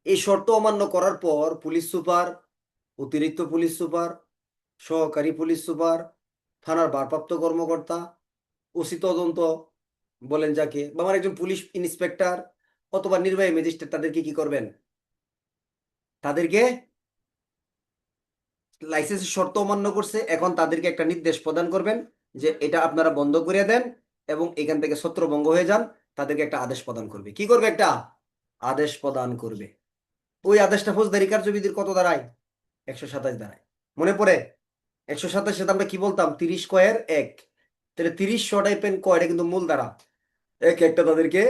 এই শর্ত অমান্য করার পর পুলিশ সুপার, অতিরিক্ত পুলিশ সুপার, সহকারী পুলিশ সুপার, থানার ভারপ্রাপ্ত কর্মকর্তা, ওসি তদন্ত বলেন যাকে, বা আমার একজন পুলিশ ইন্সপেক্টর অথবা নির্বাহী ম্যাজিস্ট্রেট, তাদেরকে কি করবেন? তাদেরকে লাইসেন্সের শর্ত অমান্য করছে, এখন তাদেরকে একটা নির্দেশ প্রদান করবেন যে এটা আপনারা বন্ধ করে দেন এবং এখান থেকে ছত্রভঙ্গ হয়ে যান। তাদেরকে একটা আদেশ প্রদান করবে। কি করবে? একটা আদেশ প্রদান করবে। ওই আদেশটা ফৌজদারি কার্যবিধির কত দাঁড়ায়? 127 দাঁড়ায়। মনে পড়ে? 127 সাথে আমরা কি বলতাম? 30 ক 1। তাহলে 30 শ টাইপের ক, এটা কিন্তু মূল দ্বারা। এক একটা তাদেরকে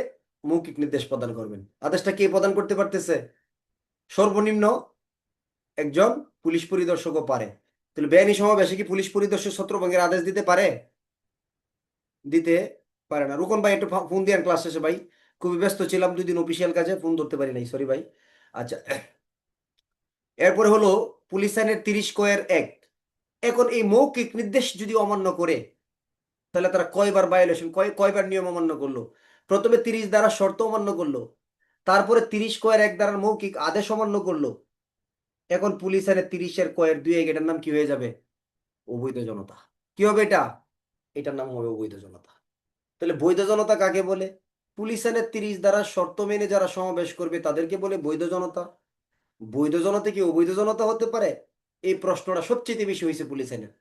মৌখিক নির্দেশ প্রদান করবেন। আদেশটা কে প্রদান করতে পারতেছে? সর্বনিম্ন একজন পুলিশ পরিদর্শকও পারে। তাহলে বেআইনি সমাবেশে কি পুলিশ পরিদর্শক ছত্রভঙ্গের আদেশ দিতে পারে? দিতে পারে না। রুকন ভাই, একটু ফোন দিয়ে ক্লাস শেষে ভাই, খুবই ব্যস্ত ছিলাম 2 দিন অফিসিয়াল কাজে, ফোন ধরতে পারি নাই, সরি ভাই। আচ্ছা, এরপরে হলো পুলিশ আইনের 30 ক 1। এখন এই মৌখিক নির্দেশ যদি অমান্য করে, তাহলে তারা কয়বার ভায়োলেশন, কয়বার নিয়ম অমান্য করলো? প্রথমে 30 দ্বারা শর্ত অমান্য করলো, তারপরে 30 ক 1 দ্বারা মৌখিক আদেশ অমান্য করলো। এখন পুলিশ আইনের 30 এর ক 2 এটার নাম কি হয়ে যাবে? অবৈধ জনতা। কি হবে এটা? এটার নাম হবে অবৈধ জনতা। তাহলে বৈধ জনতা কাকে বলে? পুলিশ আইনের 30 দ্বারা শর্ত মেনে যারা সমাবেশ করবে তাদেরকে বলে বৈধ জনতা। বৈধ জনতা কি অবৈধ জনতা হতে পারে? এই প্রশ্নটা সবচেয়ে বেশি হয়েছে পুলিশ আইনের,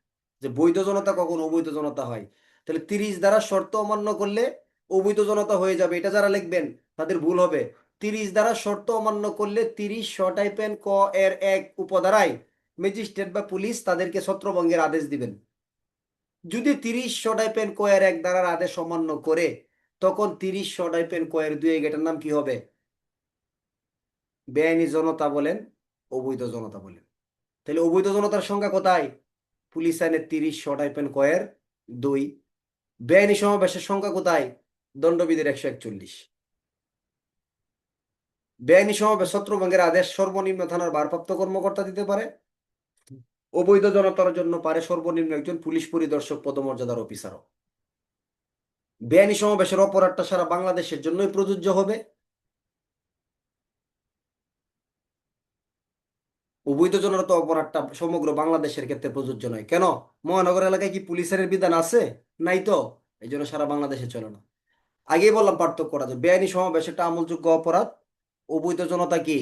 যে বৈধ জনতা কখন অবৈধ জনতা হয়। তাহলে 30 দ্বারা শর্ত অমান্য করলে অবৈধ জনতা হয়ে যাবে, এটা যারা লিখবেন তাদের ভুল হবে। 30 দ্বারা শর্ত অমান্য করলে 30 শ টাইপের ক 1 উপধারায় ম্যাজিস্ট্রেট বা পুলিশ তাদেরকে ছত্রভঙ্গের আদেশ দিবেন। যদি 30 শ টাইপের ক 1 দ্বারার আদেশ অমান্য করে, তখন 30 শ টাইপের ক 2 এটার নাম কি হবে? বেআইনি জনতা বলেন, অবৈধ জনতা বলেন। তাহলে অবৈধ জনতার সংখ্যা কোথায়? পুলিশ আইনের 30 শ টাইপের ক 2। বেআইনি সমাবেশের সংখ্যা কোথায়? দণ্ডবিধির 141। বেআইনি সমাবেশ ছত্রভঙ্গের আদেশ সর্বনিম্ন থানার ভারপ্রাপ্ত কর্মকর্তা দিতে পারে। অবৈধ জনতার জন্য পারে সর্বনিম্ন একজন পুলিশ পরিদর্শক পদমর্যাদার অফিসারও। বেআইনি সমাবেশের অপরাধটা সারা বাংলাদেশের জন্যই প্রযোজ্য হবে। অবৈধ জনতা অপরাধটা সমগ্র বাংলাদেশের ক্ষেত্রে প্রযোজ্য নয়। কেন? মহানগর এলাকায় কি পুলিশের বিধান আছে? নাই তো। এই জন্য সারা বাংলাদেশে চলে না। আগেই বললাম পার্থক্যটা, যে বেআইনি সমাবেশ একটা আমলযোগ্য অপরাধ, অবৈধ জনতা কি?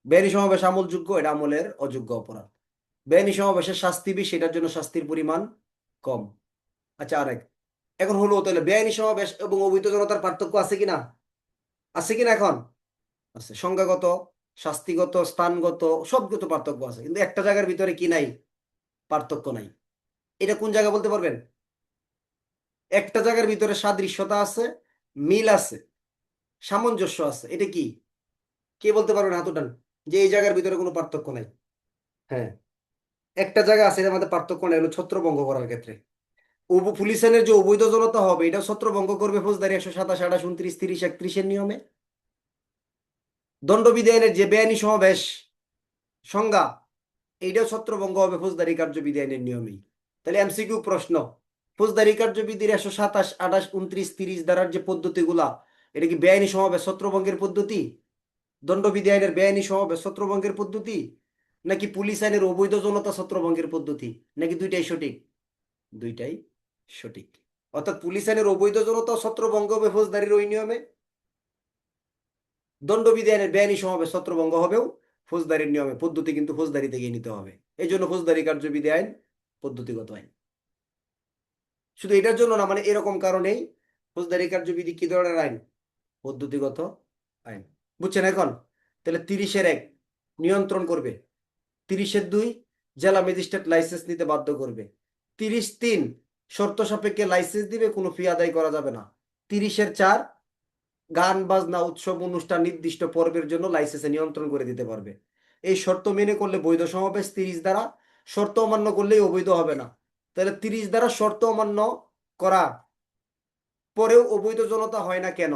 বেআইনি সমাবেশ আমলযোগ্য, এটা আমলের অযোগ্য অপরাধ। বেআইনি সমাবেশের শাস্তি বেশি, এটার জন্য শাস্তির পরিমাণ কম। আচ্ছা, আরেক, এখন হলো তাহলে বেআইনি সমাবেশ এবং অবৈধ জনতার পার্থক্য আছে কিনা? আছে কিনা এখন? আছে। সংখ্যাগত, শাস্তিগত, স্থানগত, সবগত পার্থক্য আছে, কিন্তু একটা জায়গার ভিতরে কি নাই? পার্থক্য নাই। এটা কোন জায়গা বলতে পারবেন? একটা জায়গার ভিতরে সাদৃশ্যতা আছে, মিল আছে, সামঞ্জস্য আছে, এটা কি? কে বলতে পারবেন? হাত উঠান যে এই জায়গার ভিতরে কোনো পার্থক্য নাই। হ্যাঁ, একটা জায়গা আছে এর মধ্যে পার্থক্য নাই, হলো ছত্রভঙ্গ করার ক্ষেত্রে। পুলিশ আইনের যে অবৈধ জনতা হবে, এটা ছত্রভঙ্গ করবে ফৌজদারি 127, 28, 29, 30, 31 নিয়মে। দণ্ডবিধি আইনের যে বেআইনি সমাবেশ সংজ্ঞা, এইটাও ছত্রভঙ্গ হবে ফৌজদারি কার্যবিধি আইনের নিয়মেই। তাহলে এমসিকিউ প্রশ্ন, ফৌজদারি কার্যবিধির 127, 28, 29, 30 ধারার যে পদ্ধতিগুলা, এটা কি বেআইনি সমাবেশ ছত্রভঙ্গের পদ্ধতি? দণ্ডবিধি আইনের বেআইনি সমাবেশ ছত্রভঙ্গের পদ্ধতি, নাকি পুলিশ আইনের অবৈধ জনতা ছত্রভঙ্গের পদ্ধতি, নাকি দুইটাই সঠিক? দুইটাই সঠিক। অর্থাৎ পুলিশ আইনের অবৈধ জনতা ছত্রভঙ্গ হবে ফৌজদারির ওই নিয়মে, দণ্ডবিধি আইনের বেআইনি সমাবেশ ছত্রভঙ্গ হবেও ফৌজদারির নিয়মে, পদ্ধতি কিন্তু ফৌজদারি থেকে নিতে হবে। এই জন্য ফৌজদারি কার্যবিধি আইন পদ্ধতিগত আইন। শুধু এটার জন্য না, মানে এরকম কারণেই ফৌজদারি কার্যবিধি কি ধরনের আইন? পদ্ধতিগত আইন। বুঝছেন এখন? তাহলে 30-এর 1 নিয়ন্ত্রণ করবে, 30-এর 2 জেলা ম্যাজিস্ট্রেট লাইসেন্স নিতে বাধ্য করবে, 30-3 শর্ত সাপেক্ষে লাইসেন্স দিবে, কোনো ফি আদায় করা যাবে না, 30-4 গান বাজনা উৎসব অনুষ্ঠান নির্দিষ্ট পর্বের জন্য লাইসেন্সে নিয়ন্ত্রণ করে দিতে পারবে। এই শর্ত মেনে করলে বৈধ সমাবেশ 30 দ্বারা, শর্ত অমান্য করলেই অবৈধ হবে না। তাহলে 30 দ্বারা শর্ত অমান্য করা পরেও অবৈধ জনতা হয় না কেন?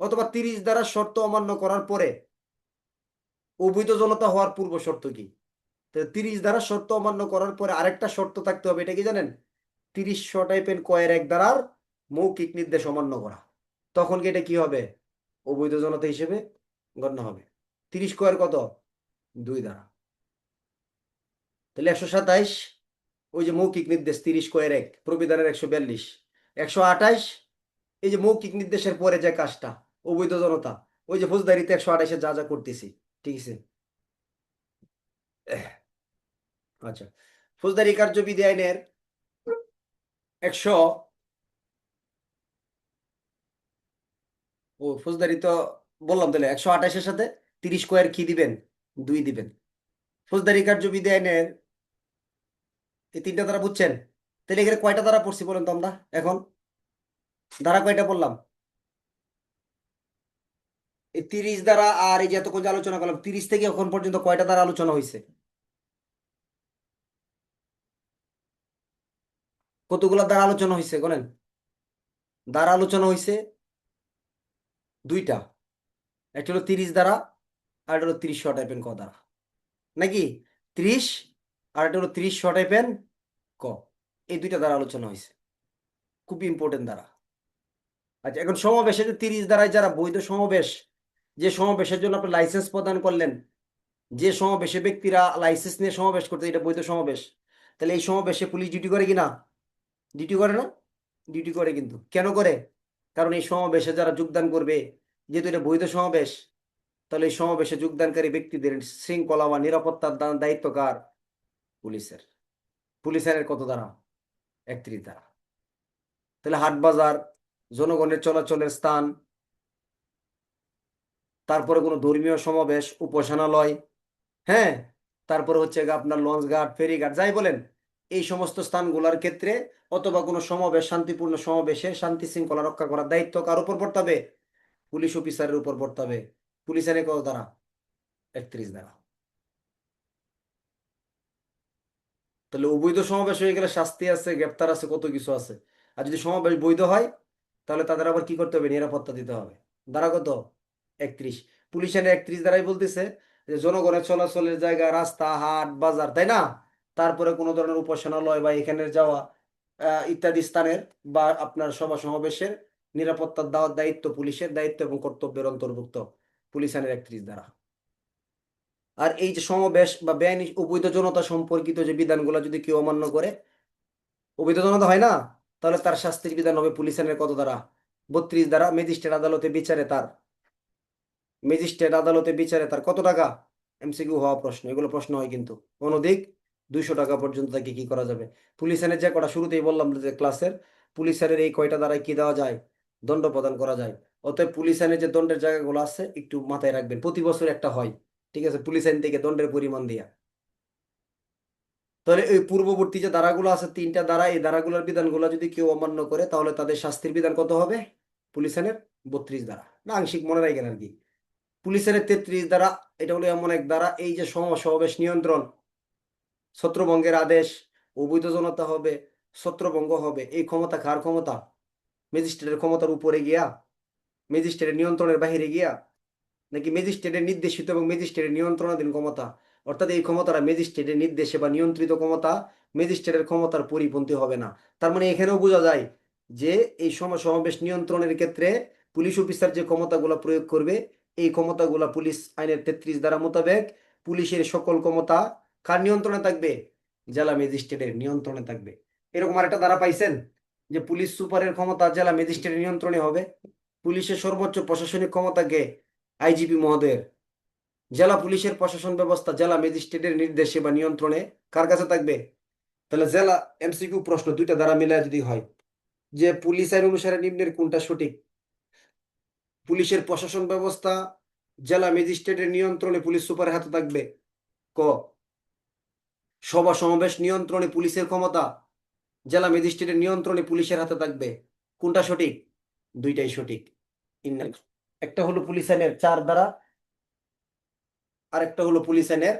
অথবা 30 দ্বারা শর্ত অমান্য করার পরে অবৈধ জনতা হওয়ার পূর্ব শর্ত কি? 30 দ্বারা শর্ত অমান্য করার পরে আরেকটা শর্ত থাকতে হবে, এটা কি জানেন? 30 টাইপের কয়ের 1 দ্বারার মৌখিক নির্দেশ অমান্য করা। তখন কি এটা কি হবে? অবৈধ জনতা হিসেবে গণ্য হবে। 30 কয়ের কত? 2 দ্বারা। তাহলে 127 ওই যে মৌখিক নির্দেশ 30 কয়ের 1 প্রবিধানের 142, 128 এই যে মৌখিক নির্দেশের পরে যে কাজটা অবৈধ জনতা, ওই যে ফৌজদারিতে 128-এ যা যা করতেছি, ঠিক আছে? আচ্ছা, ফৌজদারি কার্যবিধি আইনের 100 ও ফৌজদারি তো বললাম, তাহলে 128-এর সাথে 30 কয়ের কি দিবেন? 2 দিবেন। ফৌজদারি কার্যবিধি আইনের এই 3টা ধারা বুঝছেন? তাহলে এখানে কয়টা ধারা পড়ছি বলেন তো আমরা এখন? ধারা কয়টা পড়লাম? এই 30 দ্বারা আর এই যে এতক্ষণ যে আলোচনা করলাম 30 থেকে এখন পর্যন্ত কয়টা দ্বারা আলোচনা হয়েছে? কতগুলো দ্বারা আলোচনা হয়েছে বলেন? দ্বারা আলোচনা হয়েছে 2টা। একটা হলো 30 দ্বারা, আর একটা হলো 30 টাইপেন ক দ্বারা, নাকি? 30 আর একটা হলো 30 টাইপেন ক, এই 2টা দ্বারা আলোচনা হয়েছে, খুব ইম্পর্টেন্ট দ্বারা। আচ্ছা, এখন সমাবেশে যে 30 দ্বারায় যারা বৈধ সমাবেশ, যে সমাবেশের জন্য আপনি লাইসেন্স প্রদান করলেন, যে সমাবেশে ব্যক্তিরা লাইসেন্স নিয়ে সমাবেশ করতে, এটা বৈধ সমাবেশ। তাহলে এই সমাবেশে পুলিশ ডিউটি করে কিনা? ডিউটি করে না? ডিউটি করে। কিন্তু কেন করে? কারণ এই সমাবেশে যারা যোগদান করবে, যেহেতু এটা বৈধ সমাবেশ, তাহলে এই সমাবেশে যোগদানকারী ব্যক্তিদের শৃঙ্খলা বা নিরাপত্তার দায়িত্ব কার? পুলিশের। পুলিশের কত দ্বারা? 31 দ্বারা। তাহলে হাট বাজার, জনগণের চলাচলের স্থান, তারপরে কোনো ধর্মীয় সমাবেশ, উপাসনালয়, হ্যাঁ, তারপরে হচ্ছে আপনার লঞ্চ ঘাট, ফেরিঘাট, যাই বলেন, এই সমস্ত স্থানগুলোর ক্ষেত্রে অথবা কোনো সমাবেশ, শান্তিপূর্ণ সমাবেশে শান্তি শৃঙ্খলা রক্ষা করার দায়িত্ব কার উপর পড়তে হবে? পুলিশ অফিসারের উপর পড়তে হবে। পুলিশ আইনে কত দ্বারা? 31 দ্বারা। তাহলে অবৈধ সমাবেশ হয়ে গেলে শাস্তি আছে, গ্রেপ্তার আছে, কত কিছু আছে। আর যদি সমাবেশ বৈধ হয়, তাহলে তাদের আবার কি করতে হবে? নিরাপত্তা দিতে হবে। ধারা কত? 31। পুলিশ আইনে 31 দ্বারাই বলতেছে যে জনগণের চলাচলের জায়গা, রাস্তা, হাট, বাজার, তাই না? তারপরে কোনো ধরনের উপাসনালয় বা এখানে যাওয়া ইত্যাদি স্থানের বা আপনার সভা সমাবেশের নিরাপত্তার দেওয়ার দায়িত্ব পুলিশের দায়িত্ব এবং কর্তব্যের অন্তর্ভুক্ত, পুলিশ আইনের 31 দ্বারা। আর এই যে সমাবেশ বা বেআইনি অবৈধ জনতা সম্পর্কিত যে বিধানগুলো যদি কেউ অমান্য করে, অবৈধ জনতা হয় না, তাহলে তার শাস্তির বিধান হবে পুলিশ আইনের কত দ্বারা? 32 দ্বারা। ম্যাজিস্ট্রেট আদালতে বিচারে তার কত টাকা? এমসিকিউ হওয়া প্রশ্ন, এগুলো প্রশ্ন হয় কিন্তু। অনধিক 200 টাকা পর্যন্ত তাকে কি করা যাবে? পুলিশ আইনের যে কটা শুরুতেই বললাম যে ক্লাসের, পুলিশ আইনের এই কয়টা দ্বারাই কি দেওয়া যায়? দণ্ড প্রদান করা যায়। অতএব পুলিশ আইনের যে দণ্ডের জায়গাগুলো আছে একটু মাথায় রাখবেন, প্রতি বছর একটা হয়, ঠিক আছে, পুলিশ আইন থেকে দণ্ডের পরিমাণ দিয়া। তাহলে এই পূর্ববর্তী যে ধারাগুলো আছে 3টা ধারা, এই ধারাগুলোর বিধানগুলো যদি কেউ অমান্য করে, তাহলে তাদের শাস্তির বিধান কত হবে? পুলিশ আইনের 32 ধারা, না আংশিক মনে রাখেন আর কি। পুলিশের 33 ধারা, এটা হলো এমন এক ধারা, এই যে সমাবেশ নিয়ন্ত্রণ, ছত্রভঙ্গের আদেশ, অবৈধ জনতা হবে, ছত্রভঙ্গ হবে, এই ক্ষমতা কার ক্ষমতা? ম্যাজিস্ট্রেটের ক্ষমতার উপরে গিয়া, ম্যাজিস্ট্রেটের নিয়ন্ত্রণের বাহিরে গিয়া, নাকি ম্যাজিস্ট্রেটের নির্দেশিত এবং ম্যাজিস্ট্রেটের নিয়ন্ত্রণাধীন ক্ষমতা? অর্থাৎ এই ক্ষমতাটা ম্যাজিস্ট্রেটের নির্দেশে বা নিয়ন্ত্রিত ক্ষমতা, ম্যাজিস্ট্রেটের ক্ষমতার পরিপন্থী হবে না। তার মানে এখানেও বোঝা যায় যে এই সমাবেশ নিয়ন্ত্রণের ক্ষেত্রে পুলিশ অফিসার যে ক্ষমতাগুলো প্রয়োগ করবে, এই ক্ষমতাগুলো পুলিশ আইনের 33 ধারা মোতাবেক পুলিশের সকল ক্ষমতা কার নিয়ন্ত্রণে থাকবে? জেলা ম্যাজিস্ট্রেটের নিয়ন্ত্রণে থাকবে। এরকম আরেকটা ধারা পাইছেন যে পুলিশ সুপারের ক্ষমতা জেলা ম্যাজিস্ট্রেটের নিয়ন্ত্রণে হবে। পুলিশের সর্বোচ্চ প্রশাসনিক ক্ষমতাকে আইজিপি মহোদয়ের। জেলা পুলিশের প্রশাসন ব্যবস্থা জেলা ম্যাজিস্ট্রেটের নির্দেশে বা নিয়ন্ত্রণে কার কাছে থাকবে? তাহলে জেলা, এমসিকিউ প্রশ্ন 2টা দ্বারা মিলে যদি হয় যে পুলিশ আইন অনুসারে নিম্নের কোনটা সঠিক? পুলিশের প্রশাসন ব্যবস্থা জেলা ম্যাজিস্ট্রেটের নিয়ন্ত্রণে পুলিশ সুপারের হাতে থাকবে। ক, সভা সমাবেশ নিয়ন্ত্রণে পুলিশের ক্ষমতা জেলা ম্যাজিস্ট্রেটের নিয়ন্ত্রণে পুলিশের হাতে থাকবে। কোনটা সঠিক? দুইটাই সঠিক। একটা হলো পুলিশ আইনের 4 ধারা, আর একটা হলো পুলিশ আইনের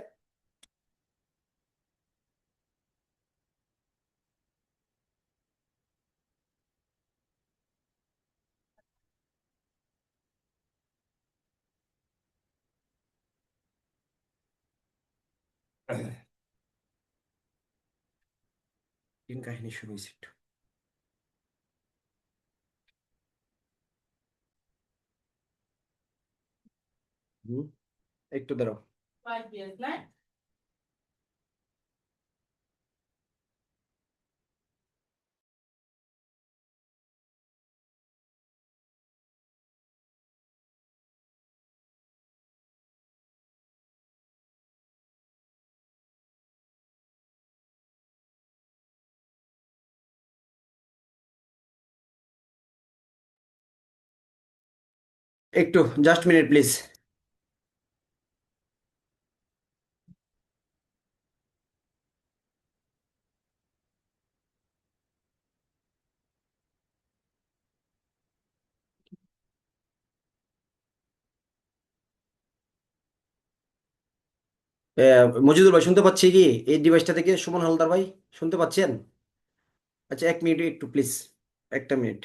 তিন কাহিনী শুরু হয়েছে একটু। হুম, একটু দাঁড়াও। একটু জাস্ট মিনিট প্লিজ। মজিদুর ভাই শুনতে পাচ্ছি কি এই ডিভাইসটা থেকে? সুমন হালদার ভাই শুনতে পাচ্ছেন? আচ্ছা, 1 মিনিট একটু প্লিজ, একটা মিনিট।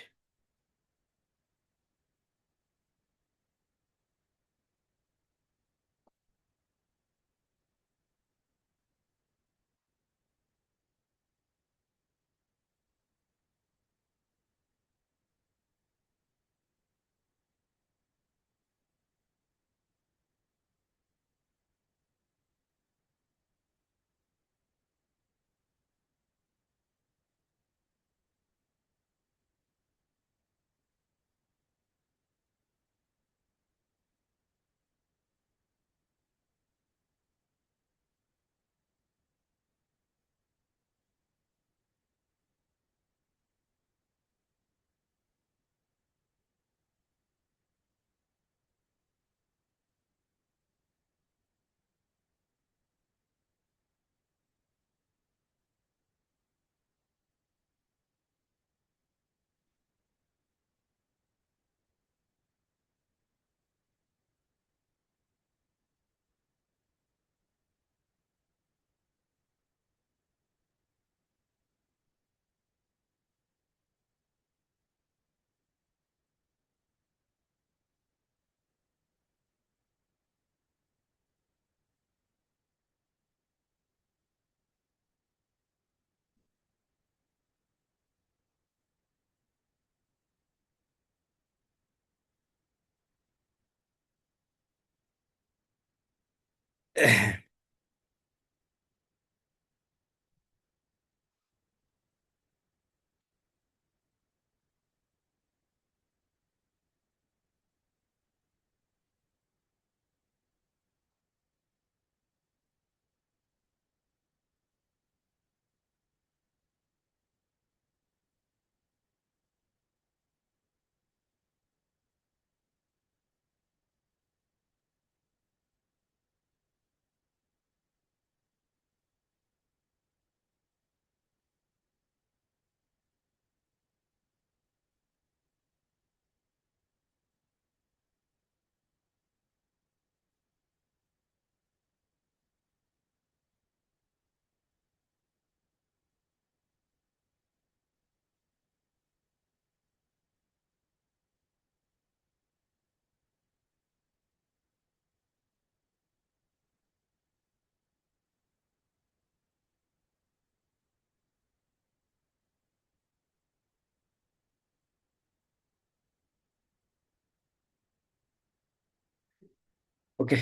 ওকে,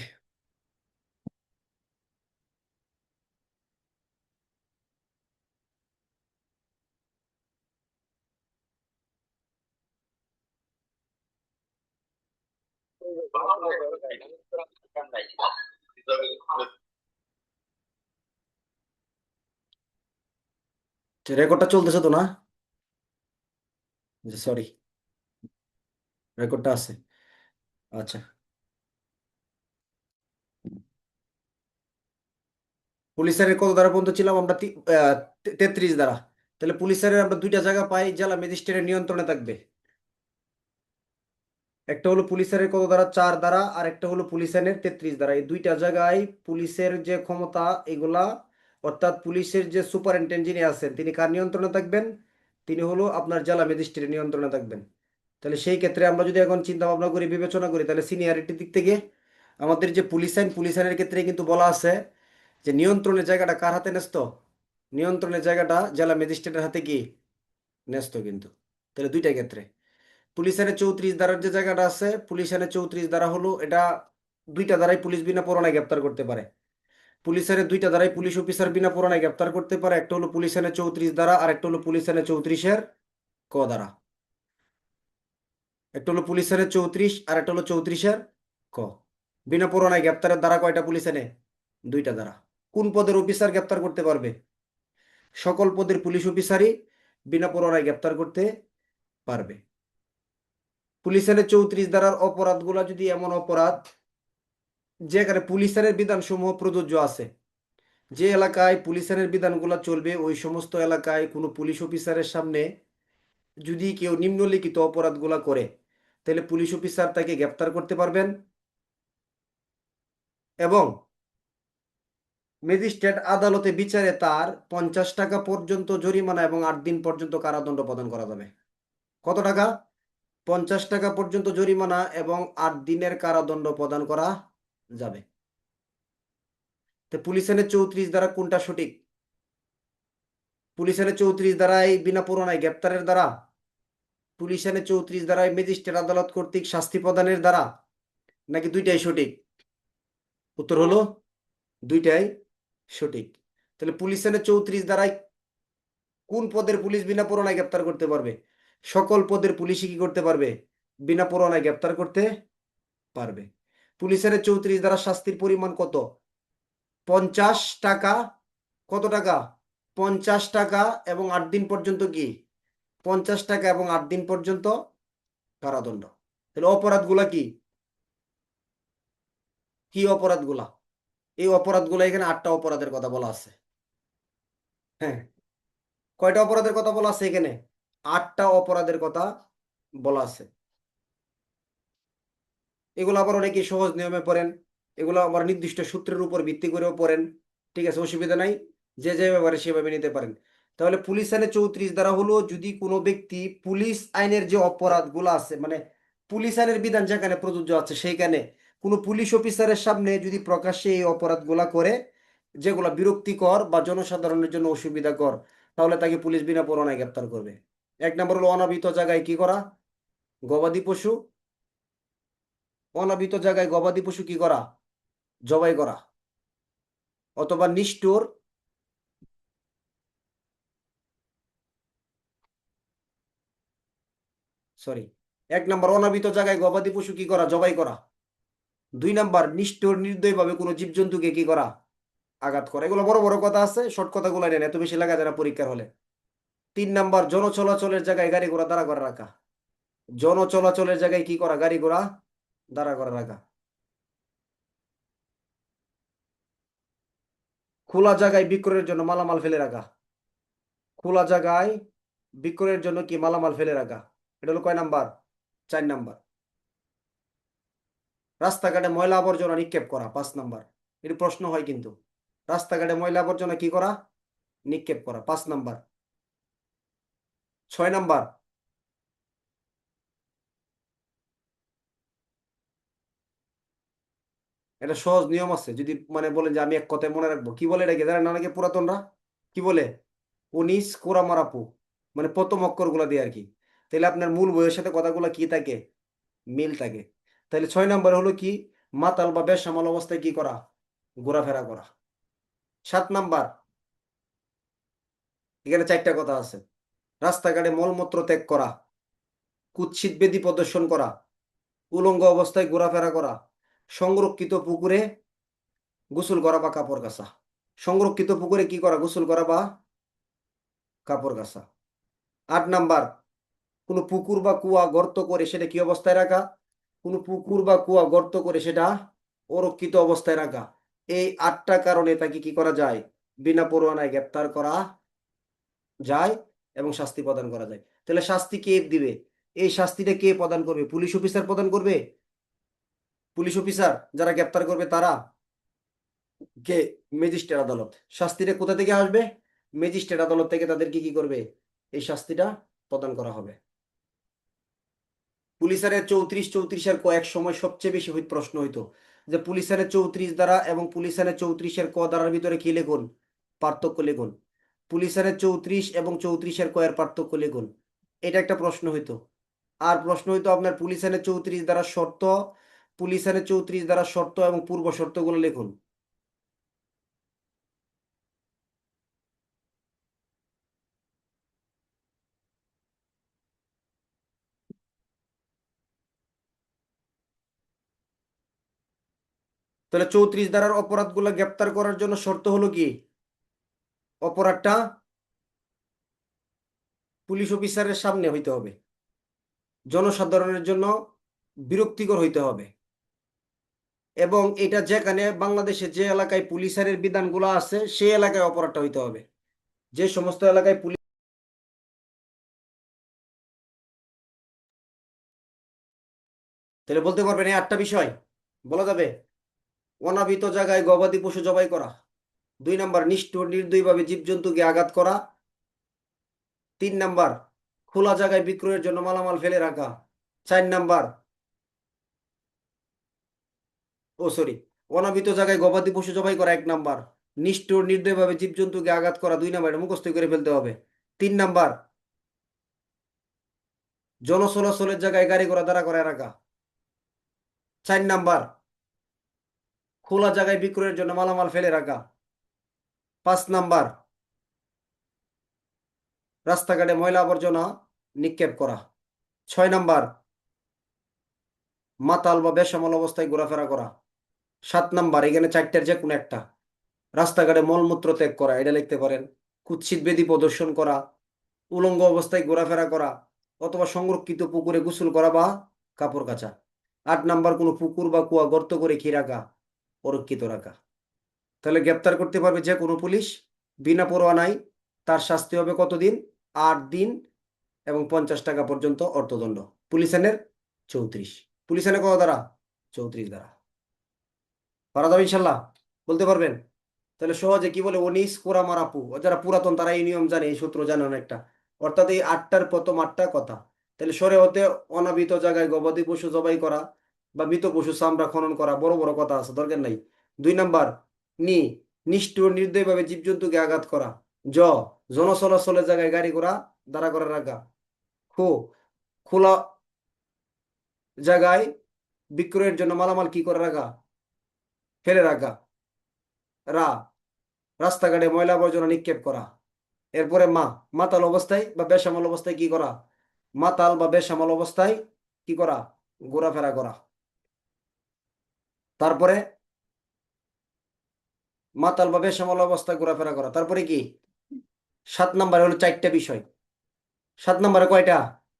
রেকর্ডটা চলতেছে তো না? সরি, রেকর্ডটা আছে। আচ্ছা, পুলিশের কত ধারা পর্যন্ত ছিলাম আমরা? 33 ধারা। তাহলে পুলিশের আমরা দুইটা জায়গা পাই জেলা ম্যাজিস্ট্রেটের নিয়ন্ত্রণে থাকবে। একটা হলো পুলিশের কত ধারা, 4 ধারা, আর একটা হলো পুলিশের 33 ধারা। এই দুইটা জায়গায় পুলিশের যে ক্ষমতা এগুলা, অর্থাৎ পুলিশের যে সুপারিনটেন্ডেন্ট যিনি আছেন তিনি কার নিয়ন্ত্রণে থাকবেন? তিনি হলো আপনার জেলা ম্যাজিস্ট্রেটের নিয়ন্ত্রণে থাকবেন। তাহলে সেই ক্ষেত্রে আমরা যদি এখন চিন্তা ভাবনা করি, বিবেচনা করি, তাহলে সিনিয়রিটির দিক থেকে আমাদের যে পুলিশ আইনের ক্ষেত্রে কিন্তু বলা আছে যে নিয়ন্ত্রণের জায়গাটা কার হাতে ন্যস্ত? নিয়ন্ত্রণের জায়গাটা জেলা ম্যাজিস্ট্রেটের হাতে কি ন্যস্ত কিন্তু। তাহলে দুইটা ক্ষেত্রে পুলিশ আইনে 34 ধারার যে জায়গাটা আছে, পুলিশ আইনে 34 ধারা হলো এটা দুইটা ধারাই পুলিশ বিনা পরোয়ানায় গ্রেপ্তার করতে পারে। পুলিশ আইনে দুইটা ধারাই পুলিশ অফিসার বিনা পরোয়ানায় গ্রেপ্তার করতে পারে। একটা হলো পুলিশ আইনে 34 ধারা, আর একটা হলো পুলিশ আইনে 34-এর ক ধারা। একটা হলো পুলিশ আইনে 34 আর একটা হলো 34-এর ক। বিনা পরোয়ানায় গ্রেপ্তারের ধারা কয়টা পুলিশ আইনে? দুইটা ধারা। কোন পদের অফিসার গ্রেপ্তার করতে পারবে? সকল পদের পুলিশ অফিসারই বিনা পরোয়ানায় গ্রেপ্তার করতে পারবে। পুলিশ আইনে 34 ধারার অপরাধগুলা যদি এমন অপরাধ যেখানে পুলিশ আইনের বিধানসমূহ প্রযোজ্য আছে, যে এলাকায় পুলিশ আইনের বিধানগুলো চলবে ওই সমস্ত এলাকায় কোনো পুলিশ অফিসারের সামনে যদি কেউ নিম্নলিখিত অপরাধগুলা করে, তাহলে পুলিশ অফিসার তাকে গ্রেপ্তার করতে পারবেন এবং ম্যাজিস্ট্রেট আদালতে বিচারে তার 50 টাকা পর্যন্ত জরিমানা এবং 8 দিন পর্যন্ত কারাদণ্ড প্রদান করা যাবে। কত টাকা? 50 টাকা পর্যন্ত জরিমানা এবং 8 দিনের কারাদণ্ড প্রদান করা যাবে। তো পুলিশ আইনের 34 ধারা কোনটা সঠিক? পুলিশ আইনের 34 ধারায় বিনা পরোয়ানায় গ্রেপ্তারের দ্বারা, পুলিশ আইনের 34 ধারায় ম্যাজিস্ট্রেট আদালত কর্তৃক শাস্তি প্রদানের দ্বারা, নাকি দুইটাই সঠিক? উত্তর হলো দুইটাই সঠিক। তাহলে পুলিশ আইনের 34 ধারায় কোন পদের পুলিশ বিনা পরোয়ানায় গ্রেপ্তার করতে পারবে? সকল পদের পুলিশই কি করতে পারবে? বিনা পরোয়ানায় গ্রেপ্তার করতে পারবে। পুলিশ আইনের 34 ধারা শাস্তির পরিমাণ কত? 50 টাকা। কত টাকা? 50 টাকা এবং 8 দিন পর্যন্ত কি? 50 টাকা এবং 8 দিন পর্যন্ত কারাদণ্ড। তাহলে অপরাধগুলা কি? কি অপরাধগুলা? এই অপরাধগুলা এখানে 8টা অপরাধের কথা বলা আছে। হ্যাঁ, কয়টা অপরাধের কথা বলা আছে এখানে? 8টা অপরাধের কথা বলা আছে। এগুলো আবার অনেকে সহজ নিয়মে পড়েন, এগুলো আবার নির্দিষ্ট সূত্রের উপর ভিত্তি করেও পড়েন। ঠিক আছে, অসুবিধা নাই, যে যে ব্যাপারে সেভাবে নিতে পারেন। তাহলে পুলিশ আইনের 34 ধারা হলো যদি কোনো ব্যক্তি পুলিশ আইনের যে অপরাধগুলো আছে, মানে পুলিশ আইনের বিধান যেখানে প্রযোজ্য আছে সেইখানে কোনো পুলিশ অফিসারের সামনে যদি প্রকাশ্যে এই অপরাধগুলা করে যেগুলো বিরক্তিকর বা জনসাধারণের জন্য অসুবিধাকর, তাহলে তাকে পুলিশ বিনা পরোয়ানায় গ্রেপ্তার করবে। 1 নম্বর হলো অনাবৃত জায়গায় কি করা? গবাদি পশু, অনাবৃত জায়গায় গবাদি পশু কি করা? জবাই করা। অথবা নিষ্ঠুর, সরি, 1 নম্বর অনাবৃত জায়গায় গবাদি পশু কি করা? জবাই করা। 2 নম্বর নিষ্ঠুর নির্দয়ভাবে কোনো জীবজন্তুকে কি করা? আঘাত করা। এগুলো বড় বড় কথা আছে, শর্ট কথাগুলো নেন, এত বেশি লাগা যায় না পরীক্ষার হলে। 3 নম্বর জনচলাচলের জায়গায় গাড়ি ঘোড়া দাঁড়া করে রাখা। জনচলাচলের জায়গায় কি করা? গাড়ি ঘোড়া দাঁড়া করে রাখা। খোলা জায়গায় বিক্রয়ের জন্য মালামাল ফেলে রাখা। খোলা জায়গায় বিক্রয়ের জন্য কি মালামাল ফেলে রাখা। এটা হলো কয় নাম্বার? 4 নম্বর। রাস্তাঘাটে ময়লা আবর্জনা নিক্ষেপ করা 5 নম্বর। এর প্রশ্ন হয় কিন্তু, রাস্তাঘাটে ময়লা আবর্জনা কি করা? নিক্ষেপ করা 5 নম্বর। 6 নম্বর, এটা সহজ নিয়ম আছে, যদি মানে বলেন যে আমি এক কথায় মনে রাখবো, কি বলে এটাকে জানেন না অনেকে পুরাতনরা? কি বলে? উনিশ কোরামারাপু, মানে প্রথম অক্ষর গুলা দিয়ে আর কি। তাহলে আপনার মূল বইয়ের সাথে কথাগুলো কি থাকে? মিল থাকে। তাহলে 6 নম্বর হলো কি? মাতাল বা বেসামাল অবস্থায় কি করা? ঘোরাফেরা করা। 7 নম্বর, এখানে 4টা কথা আছে। রাস্তাঘাটে মলমূত্র ত্যাগ করা, কুৎসিত বেদী প্রদর্শন করা, উলঙ্গ অবস্থায় ঘোরাফেরা করা, সংরক্ষিত পুকুরে গোসল করা বা কাপড় কাচা। সংরক্ষিত পুকুরে কি করা? গোসল করা বা কাপড় কাচা। 8 নম্বর, কোনো পুকুর বা কুয়া গর্ত করে সেটা কি অবস্থায় রাখা? কোনো পুকুর বা কুয়া গর্ত করে সেটা অরক্ষিত অবস্থায় রাখা। এই 8টা কারণে তাকে কি করা যায়? বিনা পরোয়ানায় গ্রেপ্তার করা যায় এবং শাস্তি প্রদান করা যায়। তাহলে শাস্তি কে দিবে? এই শাস্তিটা কে প্রদান করবে? পুলিশ অফিসার প্রদান করবে? পুলিশ অফিসার যারা গ্রেপ্তার করবে তারা? কে? ম্যাজিস্ট্রেট আদালত। শাস্তিটা কোথা থেকে আসবে? ম্যাজিস্ট্রেট আদালত থেকে তাদেরকে কি করবে? এই শাস্তিটা প্রদান করা হবে। পুলিশের 34-34-এর এক সময় সবচেয়ে বেশি প্রশ্ন হইতো যে পুলিশের 34 ধারা এবং পুলিশের 34-এর ক ধারার ভিতরে কি লিখুন? পার্থক্য লিখুন। পুলিশের 34 এবং 34-এর ক এর পার্থক্য লিখুন। এটা একটা প্রশ্ন হইতো। আর প্রশ্ন হইতো আপনার পুলিশের 34 ধারা শর্ত, পুলিশের 34 ধারা শর্ত এবং পূর্ব শর্তগুলো লিখুন। তাহলে 34 ধারার অপরাধগুলো গ্রেপ্তার করার জন্য শর্ত হলো কি? অপরাধটা পুলিশ অফিসারের সামনে হইতে হবে, জনসাধারণের জন্য বিরক্তিকর হইতে হবে, এবং এটা যেখানে বাংলাদেশে যে এলাকায় পুলিশের বিধানগুলো আছে সেই এলাকায় অপরাধটা হইতে হবে। যে সমস্ত এলাকায় পুলিশ, তাহলে বলতে পারবেন এই 8টা বিষয় বলা যাবে? অনাবৃত জায়গায় গবাদি পশু জবাই করা। 2 নাম্বার, নিষ্ঠুর নির্দয়ীভাবে জীবজন্তুকে আঘাত করা। 3 নাম্বার, খোলা জায়গায় বিক্রয়ের জন্য মালামাল ফেলে রাখা। 4 নাম্বার, ও সরি, অনাবৃত জায়গায় গবাদি পশু জবাই করা 1 নাম্বার। নিষ্ঠুর নির্দয়ভাবে জীবজন্তুকে আঘাত করা 2 নাম্বার, এটা মুখস্থ করে ফেলতে হবে। 3 নাম্বার, জনচলাচলের জায়গায় গাড়ি ঘোড়া দাঁড়া করে রাখা। 4 নাম্বার, খোলা জায়গায় বিক্রয়ের জন্য মালামাল ফেলে রাখা। 5 নাম্বার, রাস্তাঘাটে ময়লা আবর্জনা নিক্ষেপ করা। 6 নাম্বার, মাতাল বা বেসামাল অবস্থায় ঘোরাফেরা করা। 7 নাম্বার, এখানে 4টার যে কোনো একটা, রাস্তাঘাটে মলমূত্র ত্যাগ করা, এটা লিখতে পারেন। কুৎসিত বেদী প্রদর্শন করা, উলঙ্গ অবস্থায় ঘোরাফেরা করা, অথবা সংরক্ষিত পুকুরে গোসল করা বা কাপড় কাচা। 8 নাম্বার, কোনো পুকুর বা কুয়া গর্ত করে কি রাখা? অরক্ষিত রাখা। তাহলে গ্রেপ্তার করতে পারবে যে কোনো পুলিশ বিনা পরোয়ানায়। তার শাস্তি হবে কতদিন? 8 দিন এবং 50 টাকা পর্যন্ত অর্থদণ্ড। পুলিশ আইনের 34। পুলিশ আইনে কত ধারা? 34 ধারা। পারা যাবে ইনশাল্লাহ? বলতে পারবেন? তাহলে সহজে কি বলে, অনিস কোরামার আপু, যারা পুরাতন তারা এই নিয়ম জানে, এই সূত্র জানে অনেকটা। অর্থাৎ এই 8টার প্রথম 8টা কথা। তাহলে সরে হতে অনাবৃত জায়গায় গবাদি পশু জবাই করা বা মৃত পশু চামড়া খনন করা, বড় বড় কথা আছে, দরকার নাই। 2 নাম্বার, নি নিষ্ঠুর নির্দয়ভাবে জীবজন্তুকে আঘাত করা। জ জনচলাচলের জায়গায় গাড়ি ঘোড়া দাঁড়া করে রাখা। খো খোলা জায়গায় বিক্রয়ের জন্য মালামাল কি করে রাখা? ফেলে রাখা। রা রাস্তাঘাটে ময়লা আবর্জনা নিক্ষেপ করা। এরপরে মাতাল অবস্থায় বা বেসামাল অবস্থায় কি করা? মাতাল বা বেসামাল অবস্থায় কি করা? ঘোরাফেরা করা। তারপরে মাতাল বা বেসামাল অবস্থায় ঘোরাফেরা করা। তারপরে কি? 7 নাম্বারে হলো 4টা বিষয়। 7 নাম্বারে কয়টা?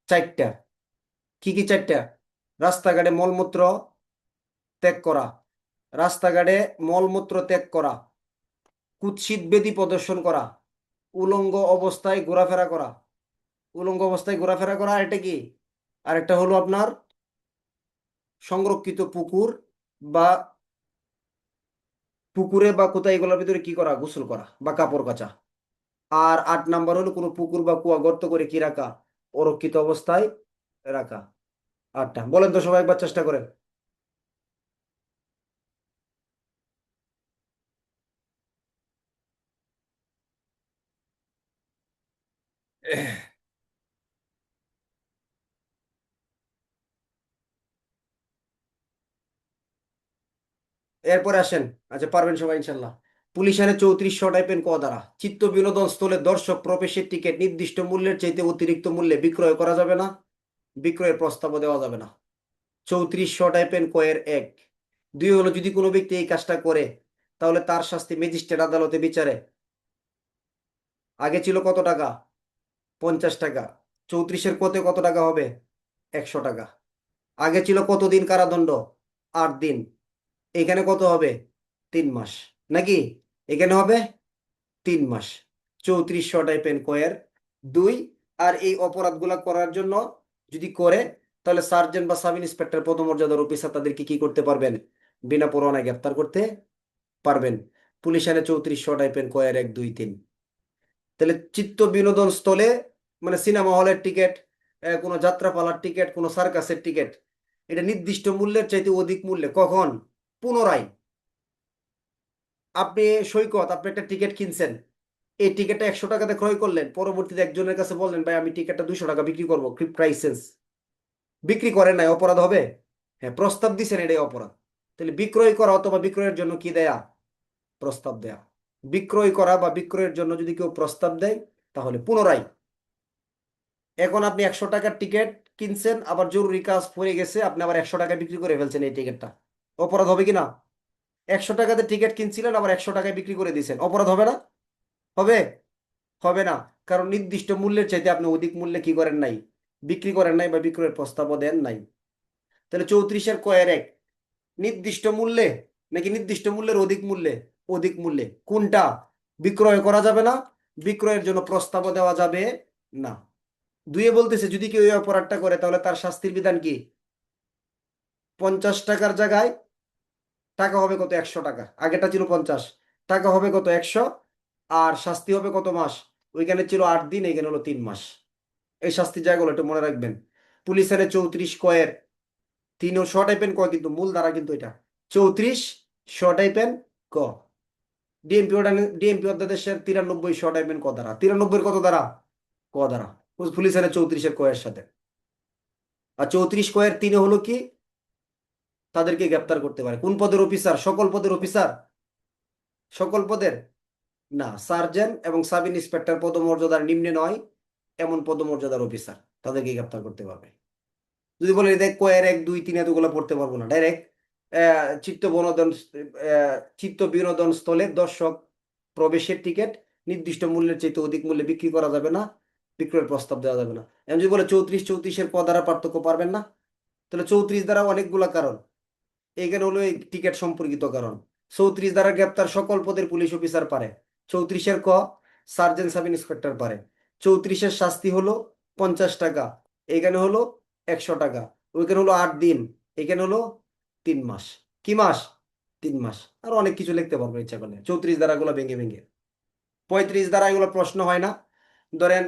4টা। কি কি 4টা? রাস্তাঘাটে মলমূত্র ত্যাগ করা, রাস্তাঘাটে মলমূত্র ত্যাগ করা, কুৎসিত বেদী প্রদর্শন করা, উলঙ্গ অবস্থায় ঘোরাফেরা করা। উলঙ্গ অবস্থায় ঘোরাফেরা করা, আর এটা কি? আরেকটা হলো আপনার সংরক্ষিত পুকুর বা পুকুরে বা কোথায়, এগুলোর ভিতরে কি করা? গোসল করা বা কাপড় কাচা। আর 8 নাম্বার হলো কোনো পুকুর বা কুয়া গর্ত করে কি রাখা? অরক্ষিত অবস্থায় রাখা। 8টা বলেন তো সবাই, একবার চেষ্টা করেন। এরপরে আসেন। আচ্ছা, পারবেন সবাই ইনশাল্লাহ। পুলিশ আইনে 34 টাইপের ক দ্বারা চিত্ত বিনোদন স্থলে দর্শক প্রবেশের টিকিট নির্দিষ্ট মূল্যের চাইতে অতিরিক্ত মূল্যে বিক্রয় করা যাবে না, বিক্রয়ের প্রস্তাবও দেওয়া যাবে না। 34 টাইপের ক এর 1। 2 হলো, যদি কোনো ব্যক্তি এই কাজটা করে তাহলে তার শাস্তি ম্যাজিস্ট্রেট আদালতে বিচারে। আগে ছিল কত টাকা? 50 টাকা। 34-এর কতে কত টাকা হবে? 100 টাকা। আগে ছিল কতদিন কারাদণ্ড? 8 দিন। এখানে কত হবে? 3 মাস। নাকি? এখানে হবে 3 মাস। 3400 টাইপের কয়ের 2। আর এই অপরাধগুলা করার জন্য যদি করে, তাহলে সার্জেন্ট বা সাব ইন্সপেক্টর পদমর্যাদার অফিসার তাদেরকে কি করতে পারবেন? বিনা পরোয়ানায় গ্রেপ্তার করতে পারবেন। পুলিশ আইনে 3400 টাইপের কয়ের 1, 2, 3। তাহলে চিত্ত বিনোদন স্থলে, মানে সিনেমা হলের টিকিট, কোনো যাত্রাপালার টিকিট, কোনো সার্কাসের টিকিট, এটা নির্দিষ্ট মূল্যের চাইতে অধিক মূল্যে কখন? পুনরায়। আপনি সৈকত, আপনি একটা টিকিট কিনছেন, এই টিকিটটা 100 টাকাতে ক্রয় করলেন, পরবর্তীতে একজনের কাছে বললেন ভাই আমি টিকিটটা 200 টাকা বিক্রি করবো, ক্রাইসেন্স। বিক্রি করেন নাই, অপরাধ হবে? হ্যাঁ, প্রস্তাব দিছেন, এটাই অপরাধ। তাহলে বিক্রয় করা অথবা বিক্রয়ের জন্য কি দেয়া? প্রস্তাব দেয়া। বিক্রয় করা বা বিক্রয়ের জন্য যদি কেউ প্রস্তাব দেয়, তাহলে পুনরায়। এখন আপনি 100 টাকার টিকিট কিনছেন, আবার জরুরি কাজ পড়ে গেছে, আপনি আবার 100 টাকায় বিক্রি করে ফেলছেন এই টিকিটটা, অপরাধ হবে কি না? 100 টাকাতে টিকিট কিনছিলেন, আবার 100 টাকায় বিক্রি করে দিয়েছেন, অপরাধ হবে না? হবে? হবে না। কারণ নির্দিষ্ট মূল্যের চাইতে আপনি অধিক মূল্যে কি করেন নাই? বিক্রি করেন নাই বা বিক্রয়ের প্রস্তাবও দেন নাই। তাহলে 34-এর 1 নির্দিষ্ট মূল্যে নাকি নির্দিষ্ট মূল্যের অধিক মূল্যে? অধিক মূল্যে। কোনটা? বিক্রয় করা যাবে না, বিক্রয়ের জন্য প্রস্তাবও দেওয়া যাবে না। 2 বলতেছে যদি কেউ এই অপরাধটা করে তাহলে তার শাস্তির বিধান কি? 50 টাকার জায়গায় টাকা হবে কত? 100 টাকা। আগেটা ছিল 50, টাকা হবে কত? 100। আর শাস্তি হবে কত মাস? ওইখানে ছিল 8 দিন, এখানে হলো 3 মাস। এই শাস্তির জায়গাগুলো একটু মনে রাখবেন। পুলিশ আইনে 34 কয়ের 3 ও শ টাইপের ক, কিন্তু মূল ধারা কিন্তু এটা 34 শ টাইপের ক। ডিএমপি ডিএমপি অধ্যাদেশের 93 শ টাইপের ক ধারা, 93 কত ধারা? ক ধারা। পুলিশ আইনে 34-এর সাথে। আর 34 কয়ের 3 হলো কি? তাদেরকে গ্রেপ্তার করতে পারে। কোন পদের অফিসার? সকল পদের অফিসার? সকল পদের না, সার্জেন্ট এবং সাব ইন্সপেক্টর পদমর্যাদার নিম্নে নয় এমন পদমর্যাদার অফিসার তাদেরকে গ্রেপ্তার করতে পারবে। যদি বলে দেখ কয়ের 1, 2, 3 এতগুলো পড়তে পারবো না, ডাইরেক্ট চিত্ত বিনোদন চিত্ত বিনোদন স্থলে দর্শক প্রবেশের টিকিট নির্দিষ্ট মূল্যের চাইতে অধিক মূল্যে বিক্রি করা যাবে না, বিক্রয়ের প্রস্তাব দেওয়া যাবে না। এখন যদি বলে 34-34-এর ক দ্বারা পার্থক্য পারবেন না, তাহলে 34 দ্বারা অনেকগুলা কারণ, এইখানে হলো এই টিকিট সম্পর্কিত কারণ। 34 দ্বারা গ্রেপ্তার সকল পদের পুলিশ অফিসার পারে। 34-এর ক সার্জেন্ট সাব ইন্সপেক্টর পারে। 34-এর শাস্তি হলো 50 টাকা, এখানে হলো 100 টাকা। ওইখানে হলো 8 দিন, এখানে হলো 3 মাস। কি মাস? 3 মাস। আর অনেক কিছু লিখতে পারবো ইচ্ছা করলে 34 দ্বারা গুলো ভেঙে ভেঙে। 35 দ্বারা এগুলো প্রশ্ন হয় না। ধরেন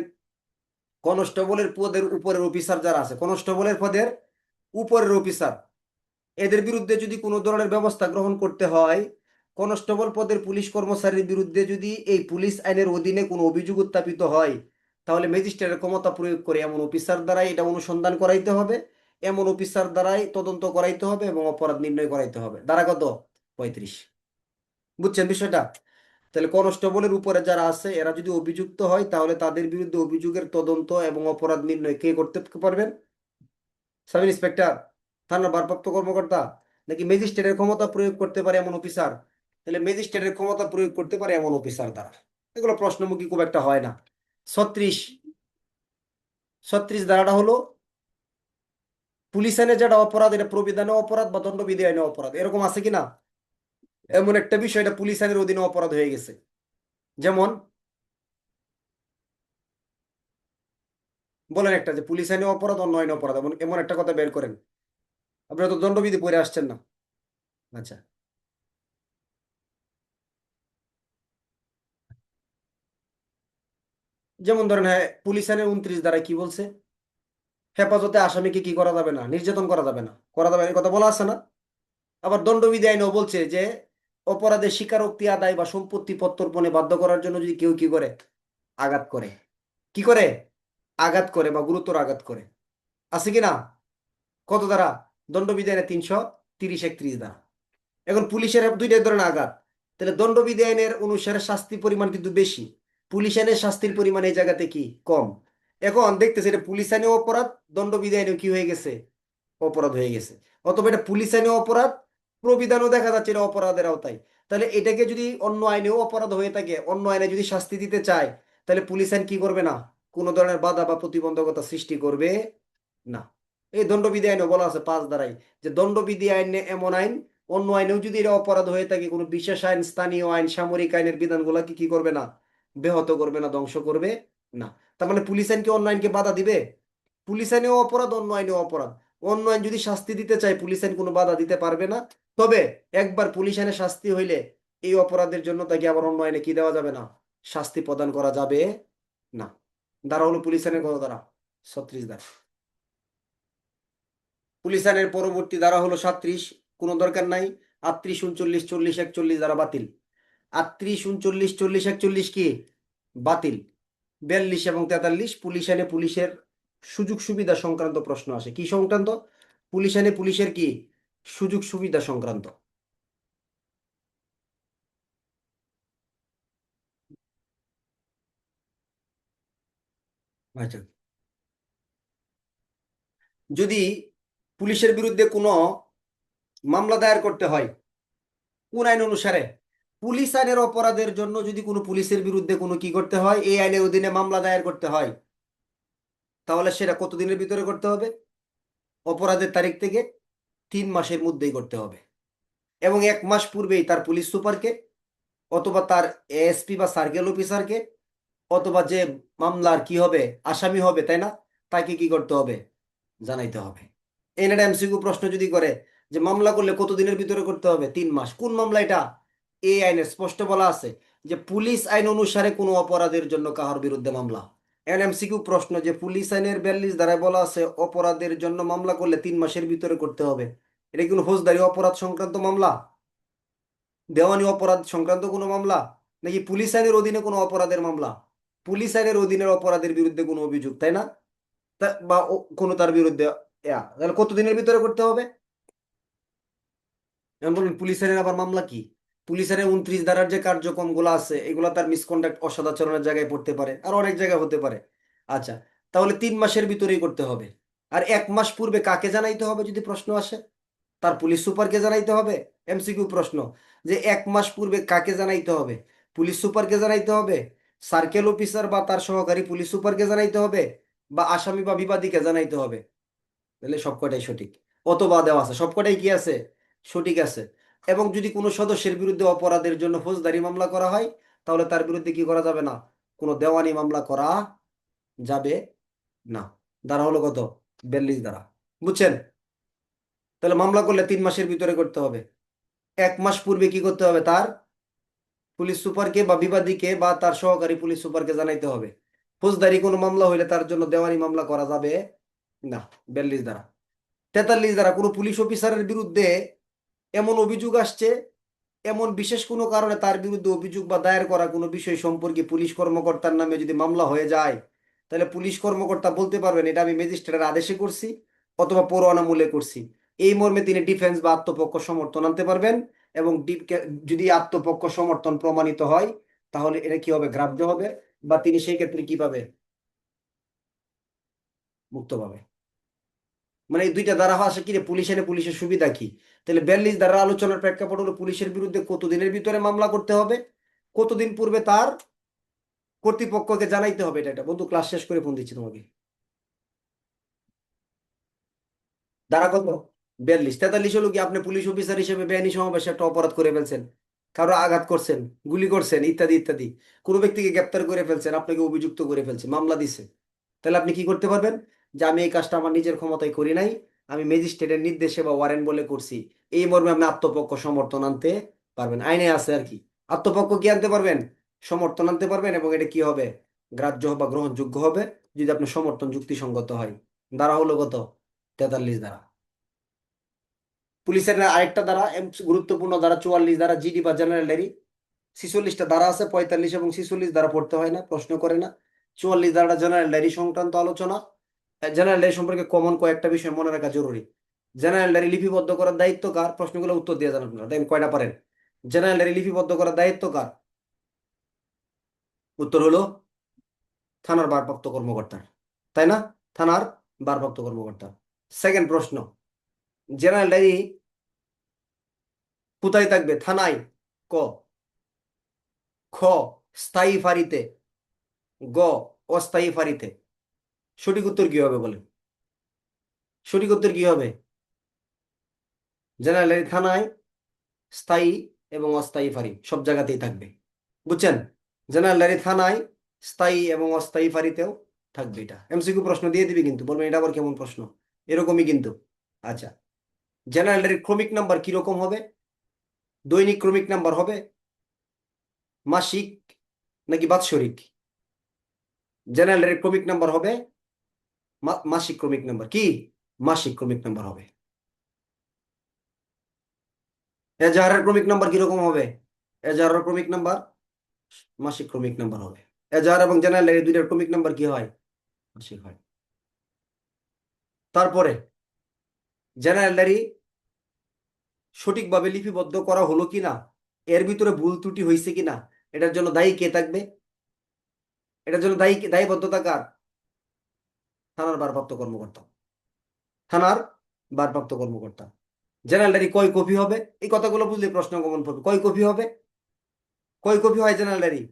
কনস্টেবলের পদের উপরের অফিসার যারা আছে, কনস্টেবলের পদের উপরের অফিসার, এদের বিরুদ্ধে যদি কোনো ধরনের ব্যবস্থা গ্রহণ করতে হয়, কনস্টেবল পদের পুলিশ কর্মচারীর বিরুদ্ধে যদি এই পুলিশ আইনের অধীনে কোনো অভিযোগ উত্থাপিত হয়, তাহলে ম্যাজিস্ট্রেটের ক্ষমতা প্রয়োগ করে এমন অফিসার দ্বারাই এটা অনুসন্ধান করাইতে হবে, এমন অফিসার দ্বারাই তদন্ত করাইতে হবে এবং অপরাধ নির্ণয় করাইতে হবে। ধারা কত? 35। বুঝছেন বিষয়টা? তাহলে কনস্টেবলের উপরে যারা আছে এরা যদি অভিযুক্ত হয়, তাহলে তাদের বিরুদ্ধে অভিযোগের তদন্ত এবং অপরাধ নির্ণয় কে করতে পারবেন? সাব ইন্সপেক্টর, থানার ভারপ্রাপ্ত কর্মকর্তা, নাকি ম্যাজিস্ট্রেটের ক্ষমতা প্রয়োগ করতে পারে এমন অফিসার? তাহলে ম্যাজিস্ট্রেটের ক্ষমতা প্রয়োগ করতে পারে এমন অফিসার দ্বারা। এগুলো প্রশ্নমুখী খুব একটা হয় না। 36, 36 ধারাটা হলো পুলিশ আইনে যেটা অপরাধ, এটা প্রবিধানে অপরাধ বা দণ্ডবিধি আইনে অপরাধ, এরকম আছে কিনা? এমন একটা বিষয়, এটা পুলিশ আইনের অধীনে অপরাধ হয়ে গেছে। যেমন বলেন একটা যে পুলিশ আইনে অপরাধ, অন্য আইনে অপরাধ, এমন এমন একটা কথা বের করেন। আপনারা তো দণ্ডবিধি পড়ে আসছেন না। আচ্ছা, যেমন ধরেন, হ্যাঁ, পুলিশ আইনের 29 ধারায় কি বলছে? হেফাজতে আসামিকে কি করা যাবে না? নির্যাতন করা যাবে না, করা যাবে না, এই কথা বলা আছে না? আবার দণ্ডবিধি আইনও বলছে যে অপরাধের স্বীকারোক্তি আদায় বা সম্পত্তি প্রত্যর্পণে বাধ্য করার জন্য যদি কেউ কি করে? আঘাত করে। কি করে? আঘাত করে বা গুরুতর আঘাত করে। আছে কি না? কত দ্বারা? দণ্ডবিধি আইনে 330, 31 দ্বারা। এখন পুলিশের দুইটা ধরনের আঘাত, তাহলে দণ্ডবিধি আইনের অনুসারে শাস্তির পরিমাণ কিন্তু বেশি, পুলিশ আইনের শাস্তির পরিমাণ এই জায়গাতে কি কম। এখন দেখতেছে এটা পুলিশ আইনেও অপরাধ, দণ্ডবিধি আইনেও কি হয়ে গেছে? অপরাধ হয়ে গেছে। অথবা এটা পুলিশ আইনেও অপরাধ, প্রবিধানও দেখা যাচ্ছে এটা অপরাধের আওতায়। তাহলে এটাকে যদি অন্য আইনেও অপরাধ হয়ে থাকে, অন্য আইনে যদি শাস্তি দিতে চায়, তাহলে পুলিশ আইন কি করবে না? কোনো ধরনের বাধা বা প্রতিবন্ধকতা সৃষ্টি করবে না। এই দণ্ডবিধি আইনে বলা আছে 5 ধারায়, যে দণ্ডবিধি আইনে এমন আইন, অন্য আইনেও যদি এটা অপরাধ হয়ে থাকে, কোনো বিশেষ আইন, স্থানীয় আইন, সামরিক আইনের বিধানগুলোকে কি করবে না, ব্যাহত করবে না, ধ্বংস করবে না। তার মানে পুলিশ আইন কি অন্য আইনকে বাধা দিবে? পুলিশ আইনেও অপরাধ, অন্য আইনেও অপরাধ। অন্য আইন যদি শাস্তি দিতে চায়, পুলিশ আইন কোনো বাধা দিতে পারবে না। তবে একবার পুলিশ আইনে শাস্তি হইলে এই অপরাধের জন্য তাকে আবার অন্য আইনে কি দেওয়া যাবে না, শাস্তি প্রদান করা যাবে না। ধারা হলো পুলিশ আইনের কত ধারা? 36 ধারা। পুলিশ আইনের পরবর্তী ধারা হলো 37, কোনো দরকার নাই। 38, 39, 40, 41 ধারা বাতিল। 38, 39, 40, 41 কি বাতিল। 42 এবং 43 পুলিশ আইনে পুলিশের সুযোগ সুবিধা সংক্রান্ত প্রশ্ন আসে। কি সংক্রান্ত? পুলিশ আইনে পুলিশের কি সুযোগ সুবিধা সংক্রান্ত। আচ্ছা, যদি পুলিশের বিরুদ্ধে কোনো মামলা দায়ের করতে হয় কোন আইন অনুসারে, পুলিশ আইনের অপরাধের জন্য যদি কোনো পুলিশের বিরুদ্ধে কোনো কি করতে হয়, এই আইনের অধীনে মামলা দায়ের করতে হয়, তাহলে সেটা কতদিনের ভিতরে করতে হবে? অপরাধের তারিখ থেকে 3 মাসের মধ্যেই করতে হবে। এবং 1 মাস পূর্বেই তার পুলিশ সুপারকে, অথবা তার এএসপি বা সার্কেল অফিসারকে, অথবা যে মামলার কি হবে, আসামি হবে, তাই না, তাকে কি করতে হবে, জানাইতে হবে। এনএড এমসিকিউ প্রশ্ন যদি করে যে মামলা করলে কত দিনের ভিতরে করতে হবে, 3 মাস, কোন মামলা এটা? এই আইনে স্পষ্ট বলা আছে যে পুলিশ আইন অনুসারে কোনো অপরাধের জন্য কাহার বিরুদ্ধে মামলা। এমসিকিউ প্রশ্ন যে পুলিশ আইনের 42 ধারায় বলা আছে অপরাধের জন্য মামলা করলে 3 মাসের ভিতরে করতে হবে। এটা কি কোনো ফৌজদারি অপরাধ সংক্রান্ত মামলা, দেওয়ানি অপরাধ সংক্রান্ত কোনো মামলা, নাকি পুলিশ আইনের অধীনে কোনো অপরাধের মামলা? পুলিশ আইনের অধীনের অপরাধের বিরুদ্ধে কোনো অভিযোগ, তাই না? বা কোনো তার বিরুদ্ধে তাহলে কতদিনের ভিতরে করতে হবে? যেমন বলুন, পুলিশ আইনের আবার মামলা কি? পুলিশ আইনের 29 ধারার যে কার্যক্রম গুলো আছে, এগুলো তার মিসকন্ডাক্ট, অসদাচরণের জায়গায় পড়তে পারে, আর অনেক জায়গায় হতে পারে। আচ্ছা, তাহলে 3 মাসের ভিতরেই করতে হবে। আর 1 মাস পূর্বে কাকে জানাইতে হবে যদি প্রশ্ন আসে? তার পুলিশ সুপারকে জানাইতে হবে। এমসিকিউ প্রশ্ন, যে 1 মাস পূর্বে কাকে জানাইতে হবে? পুলিশ সুপারকে জানাইতে হবে, সার্কেল অফিসার বা তার সহকারী পুলিশ সুপারকে জানাইতে হবে, বা আসামি বা বিবাদীকে জানাইতে হবে। তাহলে সবকটাই সঠিক। অথবা দেওয়া আছে, সবকটাই কি আছে, সঠিক আছে। এবং যদি কোনো সদস্যের বিরুদ্ধে অপরাধের জন্য ফৌজদারি মামলা করা হয়, তাহলে তার বিরুদ্ধে কি করা যাবে না, কোনো দেওয়ানি মামলা করা যাবে না। ধারা হলো কত? 42 ধারা। বুঝছেন? তাহলে মামলা করলে 3 মাসের ভিতরে করতে হবে। 1 মাস পূর্বে কি করতে হবে, তার পুলিশ সুপারকে বা বিবাদীকে বা তার সহকারী পুলিশ সুপারকে জানাইতে হবে। ফৌজদারি কোনো মামলা হইলে তার জন্য দেওয়ানি মামলা করা যাবে না। 42 ধারা। 43 ধারা, কোনো পুলিশ অফিসারের বিরুদ্ধে এমন অভিযোগ আসছে, এমন বিশেষ কোনো কারণে তার বিরুদ্ধে অভিযোগ বা দায়ের করা কোনো বিষয় সম্পর্কে পুলিশ কর্মকর্তার নামে যদি মামলা হয়ে যায়, তাহলে পুলিশ কর্মকর্তা বলতে পারবেন এটা আমি ম্যাজিস্ট্রেটের আদেশে করছি, অথবা পরোয়ানামূলে করছি। এই মর্মে তিনি ডিফেন্স বা আত্মপক্ষ সমর্থন আনতে পারবেন। এবং যদি আত্মপক্ষ সমর্থন প্রমাণিত হয়, তাহলে এটা কি হবে, গ্রাহ্য হবে, বা তিনি সেই ক্ষেত্রে কি পাবে, মুক্ত পাবে। মানে এই দুইটা ধারা আসে কি রে, পুলিশ এনে পুলিশের সুবিধা কি? তাহলে 42 ধারা আলোচনার প্রেক্ষাপট হলো পুলিশের বিরুদ্ধে কতদিনের ভিতরে মামলা করতে হবে, কতদিন পূর্বে তার কর্তৃপক্ষকে জানাইতে হবে। এটা বন্ধু ক্লাস শেষ করে ফোন দিচ্ছি তোমাকে। ধারা কত? 42। 43 হলো কি, আপনি পুলিশ অফিসার হিসেবে বেআইনি সমাবেশে একটা অপরাধ করে ফেলছেন, কারো আঘাত করছেন, গুলি করছেন, ইত্যাদি ইত্যাদি, কোনো ব্যক্তিকে গ্রেপ্তার করে ফেলছেন, আপনাকে অভিযুক্ত করে ফেলছে, মামলা দিছে। তাহলে আপনি কি করতে পারবেন, যে আমি এই কাজটা আমার নিজের ক্ষমতায় করি নাই, আমি ম্যাজিস্ট্রেটের নির্দেশে বা ওয়ারেন্ট বলে করছি। এই মর্মে আপনি আত্মপক্ষ সমর্থন আনতে পারবেন, আইনে আছে আর কি। আত্মপক্ষ কি আনতে পারবেন, সমর্থন আনতে পারবেন, এবং এটা কি হবে, গ্রাহ্য বা গ্রহণযোগ্য হবে, যদি আপনার সমর্থন যুক্তিসঙ্গত হয়। ধারা হলো কত? 43 ধারা। পুলিশের আরেকটা ধারা গুরুত্বপূর্ণ ধারা 44 ধারা, জিডি বা জেনারেল ডায়েরি। 46টা ধারা আছে, 45 এবং 46 ধারা পড়তে হয় না, প্রশ্ন করে না। 44 ধারাটা জেনারেল ডায়েরি সংক্রান্ত আলোচনা। জেনারেল ডায়েরি সম্পর্কে কমন কয়েকটা বিষয় মনে রাখা জরুরি। জেনারেল ডায়েরি লিপিবদ্ধ করার দায়িত্ব কার, প্রশ্নগুলো উত্তর দিয়ে যান আপনারা, দেখেন কয়টা পারেন। জেনারেল ডায়েরি লিপিবদ্ধ করার দায়িত্ব কার? উত্তর হলো থানার ভারপ্রাপ্ত কর্মকর্তার, তাই না? থানার ভারপ্রাপ্ত কর্মকর্তা। সেকেন্ড প্রশ্ন, জেনারেল ডায়েরি কোথায় থাকবে, থানায়? ক। খ স্থায়ী ফাঁড়িতে। গ অস্থায়ী ফাঁড়িতে। সঠিক উত্তর কি হবে বলেন? সঠিক উত্তর কি হবে? জেনারেল ডায়েরি থানায় স্থায়ী এবং অস্থায়ী ফাঁড়ি সব জায়গাতেই থাকবে, বুঝছেন? জেনারেল ডায়েরি থানায় স্থায়ী এবং অস্থায়ী ফাঁড়িতেও থাকবে। এটা এমসিকিউ প্রশ্ন দিয়ে দিবি কিন্তু, বলবেন এটা আবার কেমন প্রশ্ন, এরকমই কিন্তু। আচ্ছা, জেনারেল ডায়েরির ক্রমিক নাম্বার কিরকম হবে? দৈনিক ক্রমিক নাম্বার হবে, মাসিক নাকি বাৎসরিক? জেনারেল ডায়েরির ক্রমিক নাম্বার হবে মাসিক ক্রমিক নাম্বার কি? মাসিক ক্রমিক নাম্বার হবে। এজাহারের ক্রমিক নাম্বার কিরকম হবে? এজাহারের ক্রমিক নাম্বার মাসিক ক্রমিক নাম্বার হবে। এজাহার এবং জেনারেল ডায়েরি দুইটার ক্রমিক নাম্বার কি হয়? মাসিক হয়। তারপরে জেনারেল ডায়েরি সঠিকভাবে লিপিবদ্ধ করা হলো কিনা, এর ভিতরে ভুল ত্রুটি হয়েছে কিনা, এটার জন্য দায়ী কে থাকবে? এটার জন্য দায়বদ্ধতা কার? থানার ভারপ্রাপ্ত কর্মকর্তা। থানার ভারপ্রাপ্ত কর্মকর্তা। জেনারেল ডায়েরি কয় কপি হবে? এই কথাগুলো বুঝলে প্রশ্ন কমন পড়বে। কয় কপি হবে? কয় কপি হয় জেনারেল ডায়েরি?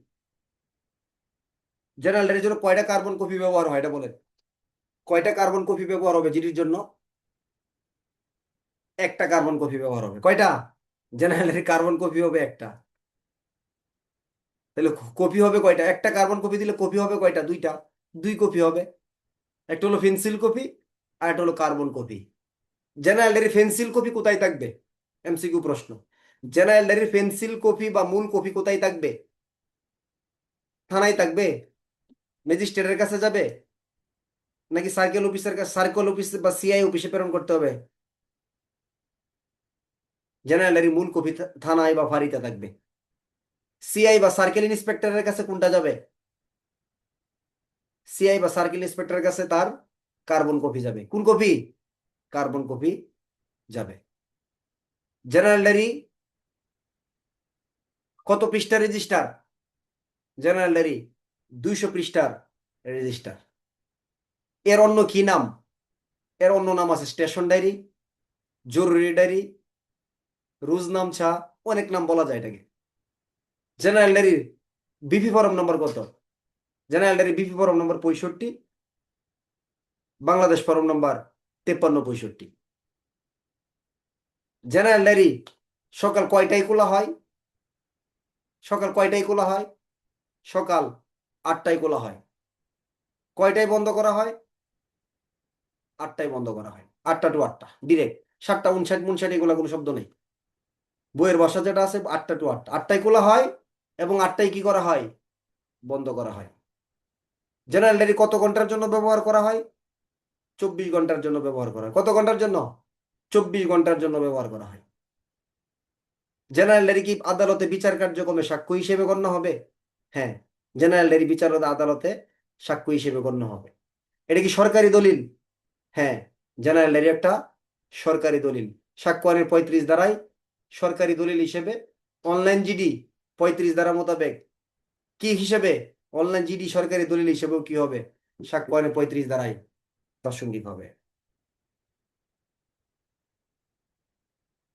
জেনারেল ডায়েরির জন্য কয়টা কার্বন কপি ব্যবহার হয় এটা বলেন? কয়টা কার্বন কপি ব্যবহার হবে জিডির জন্য? একটা কার্বন কপি ব্যবহার হবে। কয়টা? জেনারেল ডায়েরির কার্বন কপি হবে একটা। তাহলে কপি হবে কয়টা? একটা কার্বন কপি দিলে কপি হবে কয়টা? দুইটা। দুই কপি হবে। একটা হলো পেন্সিল কপি আর একটা হলো carbon copy. General diary pencil copy কোথায় থাকবে? এমসিকিউ প্রশ্ন। জেনারেল ডায়েরির পেন্সিল কপি বা মূল কপি কোথায় থাকবে? থানায় থাকবে? ম্যাজিস্ট্রেটের কাছে যাবে? নাকি সার্কেল অফিসের কাছে, সার্কেল অফিস বা সিআই অফিসে প্রেরণ করতে হবে? জেনারেল ডায়েরি মূল কপি থানায় বা ফাঁড়িতে থাকবে। সিআই বা সার্কেল ইন্সপেক্টরের কাছে কোনটা যাবে? সিআই বা সার্কেল ইন্সপেক্টরের কাছে তার কার্বন কপি যাবে। কোন কপি? কার্বন কপি যাবে। জেনারেল ডায়েরি কত পৃষ্ঠার রেজিস্টার? জেনারেল ডায়েরি 200 পৃষ্ঠার রেজিস্টার। এর অন্য কি নাম? এর অন্য নাম আছে স্টেশন ডায়েরি, জরুরি ডায়েরি, রোজনামচা, অনেক নাম বলা যায় এটাকে। জেনারেল ডায়েরির বিপি ফরম নম্বর কত? জেনারেল ডায়েরি বিপি ফরম নম্বর 65, বাংলাদেশ ফরম নম্বর 5365। জেনারেল ডায়েরি সকাল কয়টায় খোলা হয়? সকাল কয়টায় খোলা হয়? সকাল 8টায় খোলা হয়। কয়টায় বন্ধ করা হয়? 8টায় বন্ধ করা হয়। 8টা টু 8টা ডিরেক্ট। 7টা 59 এগুলো কোনো শব্দ নেই। বইয়ের ভাষা যেটা আছে 8টা টু 8টা। 8টায় খোলা হয় এবং 8টায় কি করা হয়? বন্ধ করা হয়। জেনারেল ডায়েরি কত ঘন্টার জন্য ব্যবহার করা হয়? 24 ঘন্টার জন্য ব্যবহার করা হয়। কত ঘন্টার জন্য? 24 ঘন্টার জন্য ব্যবহার করা হয়। জেনারেল ডায়েরি কি আদালতে বিচার কার্যক্রমে সাক্ষ্য হিসেবে গণ্য হবে? হ্যাঁ, জেনারেল ডায়েরি বিচার আদালতে সাক্ষ্য হিসেবে গণ্য হবে। এটা কি সরকারি দলিল? হ্যাঁ, জেনারেল ডায়েরি একটা সরকারি দলিল। সাক্ষ্য আইনের 35 ধারায় সরকারি দলিল হিসেবে অনলাইন জিডি 35 ধারা মোতাবেক কি হিসেবে? অনলাইন জিডি সরকারি দলিল হিসেবেও কি হবে? সাক্ষ্য আইনের 35 ধারায় প্রাসঙ্গিক হবে।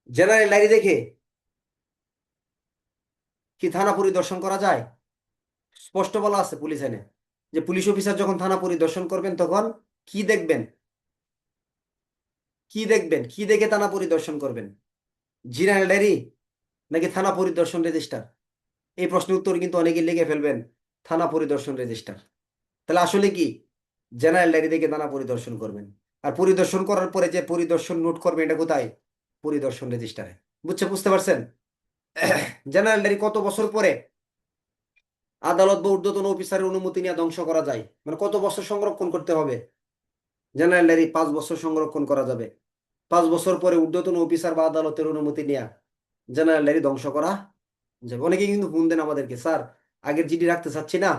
জেনারেল ডায়েরি দেখে কি থানা পরিদর্শন করা যায়? স্পষ্ট বলা আছে পুলিশ আইনে যে পুলিশ অফিসার যখন থানা পরিদর্শন করবেন তখন কি দেখবেন? কি দেখবেন? কি দেখে থানা পরিদর্শন করবেন? জেনারেল ডায়েরি নাকি থানা পরিদর্শন রেজিস্টার? এই প্রশ্নের উত্তর কিন্তু অনেকে লিখে ফেলবেন থানা পরিদর্শন রেজিস্টার। তাহলে আসলে কি? জেনারেল ডায়েরি দেখে থানা পরিদর্শন করবেন। আর পরিদর্শন করার পরে যে পরিদর্শন নোট করবেন এটা কোথায়? পরিদর্শন রেজিস্টারে। বুঝতে পারছেন? জেনারেল ডায়েরি কত বছর পরে আদালত বা ঊর্ধ্বতন অফিসারের অনুমতি নিয়ে ধ্বংস করা যায়? মানে কত বছর সংরক্ষণ করতে হবে? জেনারেল ডায়েরি 5 বছর সংরক্ষণ করা যাবে। 5 বছর পরে ঊর্ধ্বতন অফিসার বা আদালতের অনুমতি নেওয়া জেনারেল ডায়েরি ধ্বংস করা যাবে। অনেকে কিন্তু ফোন দেন আমাদেরকে, স্যার আগের জিডি রাখতে চাচ্ছি না,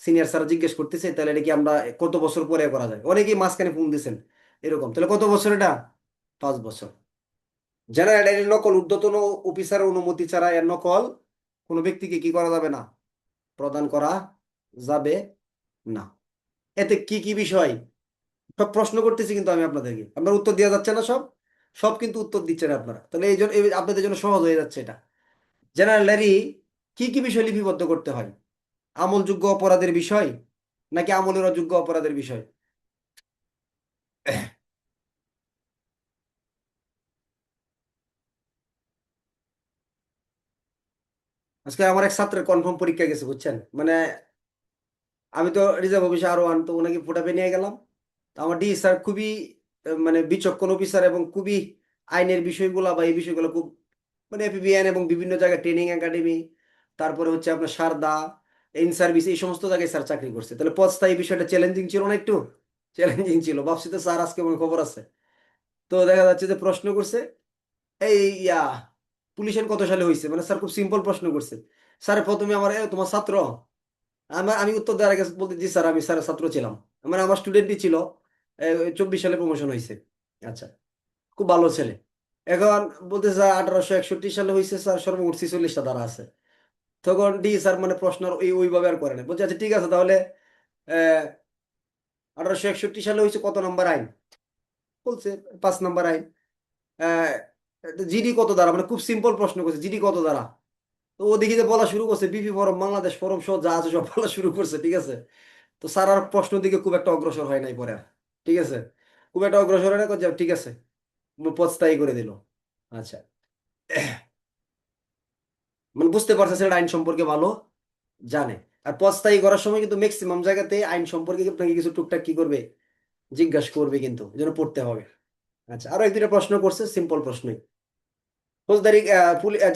সিনিয়র স্যার জিজ্ঞেস করতেছে তাহলে এটা কি আমরা কত বছর পরে করা যায়? অনেকেই মাঝখানে ফোন দিছেন এরকম। তাহলে কত বছর এটা? 5 বছর। জেনারেল ডায়েরির নকল ঊর্ধ্বতন অফিসারের অনুমতি ছাড়া এর নকল কোনো ব্যক্তিকে কি করা যাবে না? প্রদান করা যাবে না। এতে কি কি বিষয়? সব প্রশ্ন করতেছি কিন্তু আমি আপনাদেরকে, আপনার উত্তর দেওয়া যাচ্ছে না সব। সব কিন্তু উত্তর দিচ্ছেন আপনারা, তাহলে এই জন্য আপনাদের জন্য সহজ হয়ে যাচ্ছে এটা। জেনারেল ডায়েরি কি কি বিষয় লিপিবদ্ধ করতে হয়? আমলযোগ্য অপরাধের বিষয় নাকি আমলের অযোগ্য অপরাধের বিষয়? আজকে আমার এক ছাত্রের কনফার্ম পরীক্ষা গেছে, বুঝছেন? মানে আমি তো রিজার্ভ অফিসে আরো তো ওনাকে ফুটাবে নিয়ে গেলাম। তো আমার ডি স্যার খুবই মানে বিচক্ষণ অফিসার, এবং খুবই আইনের বিষয়গুলো বা এই বিষয়গুলো খুব মানে এপিবিএন এবং বিভিন্ন জায়গায় ট্রেনিং একাডেমি, তারপরে হচ্ছে আপনার সারদা, ইন সার্ভিস, এই সমস্ত জায়গায় স্যার চাকরি করছে। তাহলে পদটা এই বিষয়টা চ্যালেঞ্জিং ছিল না? একটু চ্যালেঞ্জিং ছিল। ভাবছি তো স্যার আজকে মনে খবর আছে। তো দেখা যাচ্ছে যে প্রশ্ন করছে এই পুলিশের কত সালে হয়েছে, মানে স্যার খুব সিম্পল প্রশ্ন করছে। স্যার প্রথমে আমার তোমার ছাত্র, আমি উত্তর দেওয়ার আগে বলতে জি স্যার, আমি স্যারের ছাত্র ছিলাম, মানে আমার স্টুডেন্টই ছিল। 24 সালে প্রমোশন হয়েছে। আচ্ছা, খুব ভালো ছেলে। এখন বলতে স্যার 1861 সালে হয়েছে স্যার, সর্বমোট 46টা ধারা আছে। তখন ডি স্যার মানে প্রশ্ন ওইভাবে আর করে না, বলছে আচ্ছা ঠিক আছে তাহলে 1861 সালে হয়েছে কত নম্বর আইন? বলছে 5 নম্বর আইন। আহ, জিডি কত দ্বারা, মানে খুব সিম্পল প্রশ্ন করছে, জিডি কত দ্বারা? তো ও দেখি যে বলা শুরু করছে, বিপি ফরম, বাংলাদেশ ফরম সহ যা আছে সব বলা শুরু করছে, ঠিক আছে। তো স্যার আর প্রশ্ন দিকে খুব একটা অগ্রসর হয় নাই পরে আর, ঠিক আছে। খুব একটা অগ্রসর হয় না, যে ঠিক আছে পদস্থায়ী করে দিল। আচ্ছা, মানে বুঝতে পারছে সেটা আইন সম্পর্কে ভালো জানে। আর পদস্থায়ী করার সময় কিন্তু ম্যাক্সিমাম জায়গাতে আইন সম্পর্কে আপনাকে কিছু টুকটাক কি করবে, জিজ্ঞাসা করবে, কিন্তু এই জন্য পড়তে হবে। আচ্ছা, আরো এক দুটা প্রশ্ন করছে, সিম্পল প্রশ্নই। ফৌজদারি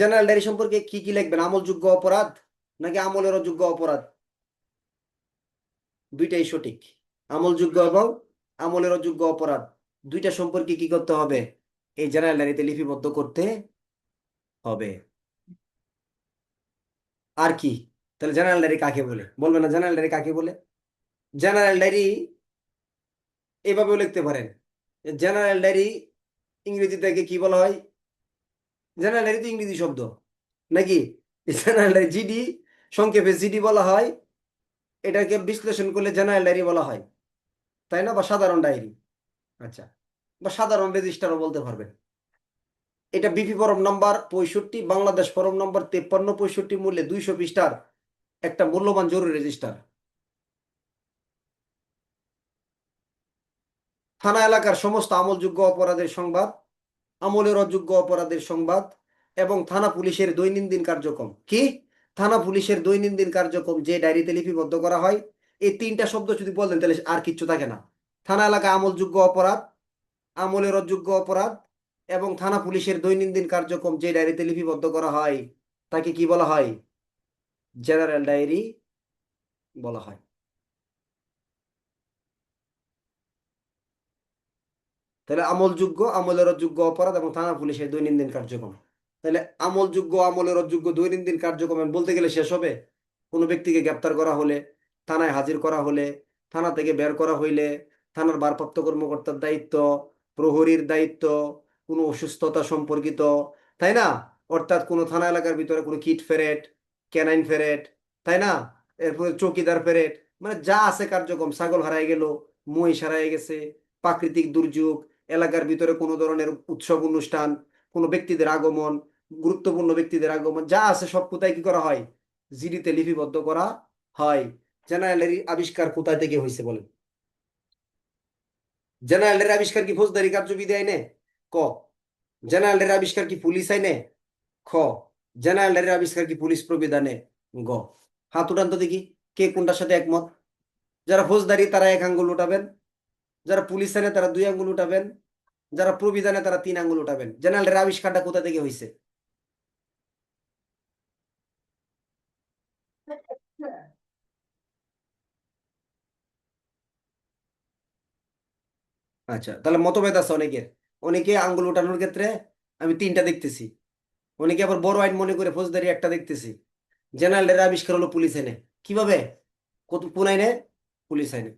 জেনারেল ডায়েরি সম্পর্কে কি কি লিখবেন? আমলযোগ্য অপরাধ নাকি আমলের অযোগ্য অপরাধ? দুইটাই সঠিক। আমলযোগ্য এবং আমলের অযোগ্য অপরাধ দুইটা সম্পর্কে কি করতে হবে? এই জেনারেল ডায়েরিতে লিপিবদ্ধ করতে হবে। আর কি? তাহলে জেনারেল ডায়েরি কাকে বলে বলবেন না? জেনারেল ডায়েরি কাকে বলে? জেনারেল ডায়েরি এভাবেও লিখতে পারেন। জেনারেল ডায়েরি ইংরেজি থেকে কি বলা হয়? জেনারেল ডায়েরি তো ইংরেজি শব্দ নাকি? জেনারেল ডায়েরি জিডি, সংক্ষেপে জিডি বলা হয়। এটাকে বিশ্লেষণ করলে জেনারেল ডায়েরি বলা হয়, তাই না? বা সাধারণ ডায়েরি। আচ্ছা, বা সাধারণ রেজিস্টারও বলতে পারবেন। এটা BP form number 65, Bangladesh form number 5365 মূল্যে 200 পৃষ্ঠার একটা মূল্যবান জরুরি রেজিস্টার। থানা এলাকার সমস্ত আমলযোগ্য অপরাধের সংবাদ, আমলের অযোগ্য অপরাধের সংবাদ এবং থানা পুলিশের দৈনন্দিন কার্যক্রম কি? থানা পুলিশের দৈনন্দিন কার্যক্রম যে ডায়েরিতে লিপিবদ্ধ করা হয়। এই তিনটা শব্দ যদি বলেন তাহলে আর কিচ্ছু থাকে না। থানা এলাকায় আমলযোগ্য অপরাধ, আমলের অযোগ্য অপরাধ এবং থানা পুলিশের দৈনন্দিন কার্যক্রম যে ডায়েরিতে লিপিবদ্ধ করা হয় তাকে কি বলা হয়? জেনারেল ডায়েরি বলা হয়। তাহলে আমলযোগ্য, আমলের অযোগ্য অপরাধ এবং থানা পুলিশের দৈনন্দিন কার্যক্রম। তাহলে আমলযোগ্য, আমলের অযোগ্য দৈনন্দিন কার্যক্রম বলতে গেলে শেষ হবে? কোনো ব্যক্তিকে গ্রেপ্তার করা হলে, থানায় হাজির করা হলে, থানা থেকে বের করা হইলে, থানার ভারপ্রাপ্ত কর্মকর্তার দায়িত্ব, প্রহরীর দায়িত্ব, কোনো অসুস্থতা সম্পর্কিত, তাই না? অর্থাৎ কোনো থানা এলাকার ভিতরে কোনো কিট ফেরেট, ক্যানাইন ফেরেট, তাই না? এরপরে চৌকিদার ফেরেট, মানে যা আছে কার্যক্রম, ছাগল হারাই গেল, মহিষ হারাই গেছে, প্রাকৃতিক দুর্যোগ, এলাকার ভিতরে কোনো ধরনের উৎসব অনুষ্ঠান, কোনো ব্যক্তিদের আগমন, গুরুত্বপূর্ণ ব্যক্তিদের আগমন, যা আছে সব কোথায় কি করা হয়? জিডিতে লিপিবদ্ধ করা হয়। জেনারেলের আবিষ্কার কোথায় থেকে হয়েছে বলেন? জেনারেলের আবিষ্কার কি ফৌজদারি কার্যবিধি আইনে? ক। জেনারেলের আবিষ্কার কি পুলিশ আইনে? খ। জেনারেলের আবিষ্কার কি পুলিশ প্রবিধানে? গ। হাত উঠান তো দেখি, কে কোনটার সাথে একমত। যারা ফৌজদারি তারা 1 আঙ্গুল উঠাবেন, যারা পুলিশ আইনে তারা 2 আঙ্গুল উঠাবেন, যারা প্রবিধানে তারা 3 আঙ্গুল উঠাবেন। জেনারেলের আবিষ্কারটা কোথা থেকে হয়েছে? আচ্ছা, তাহলে মতভেদ আছে অনেকের। অনেকে আঙ্গুল উঠানোর ক্ষেত্রে আমি 3টা দেখতেছি, অনেকে আবার বড় আইন মনে করে ফৌজদারি একটা দেখতেছি। জেনারেলের আবিষ্কার হলো পুলিশ আইনে। কিভাবে? কত কোন আইনে? পুলিশ আইনে।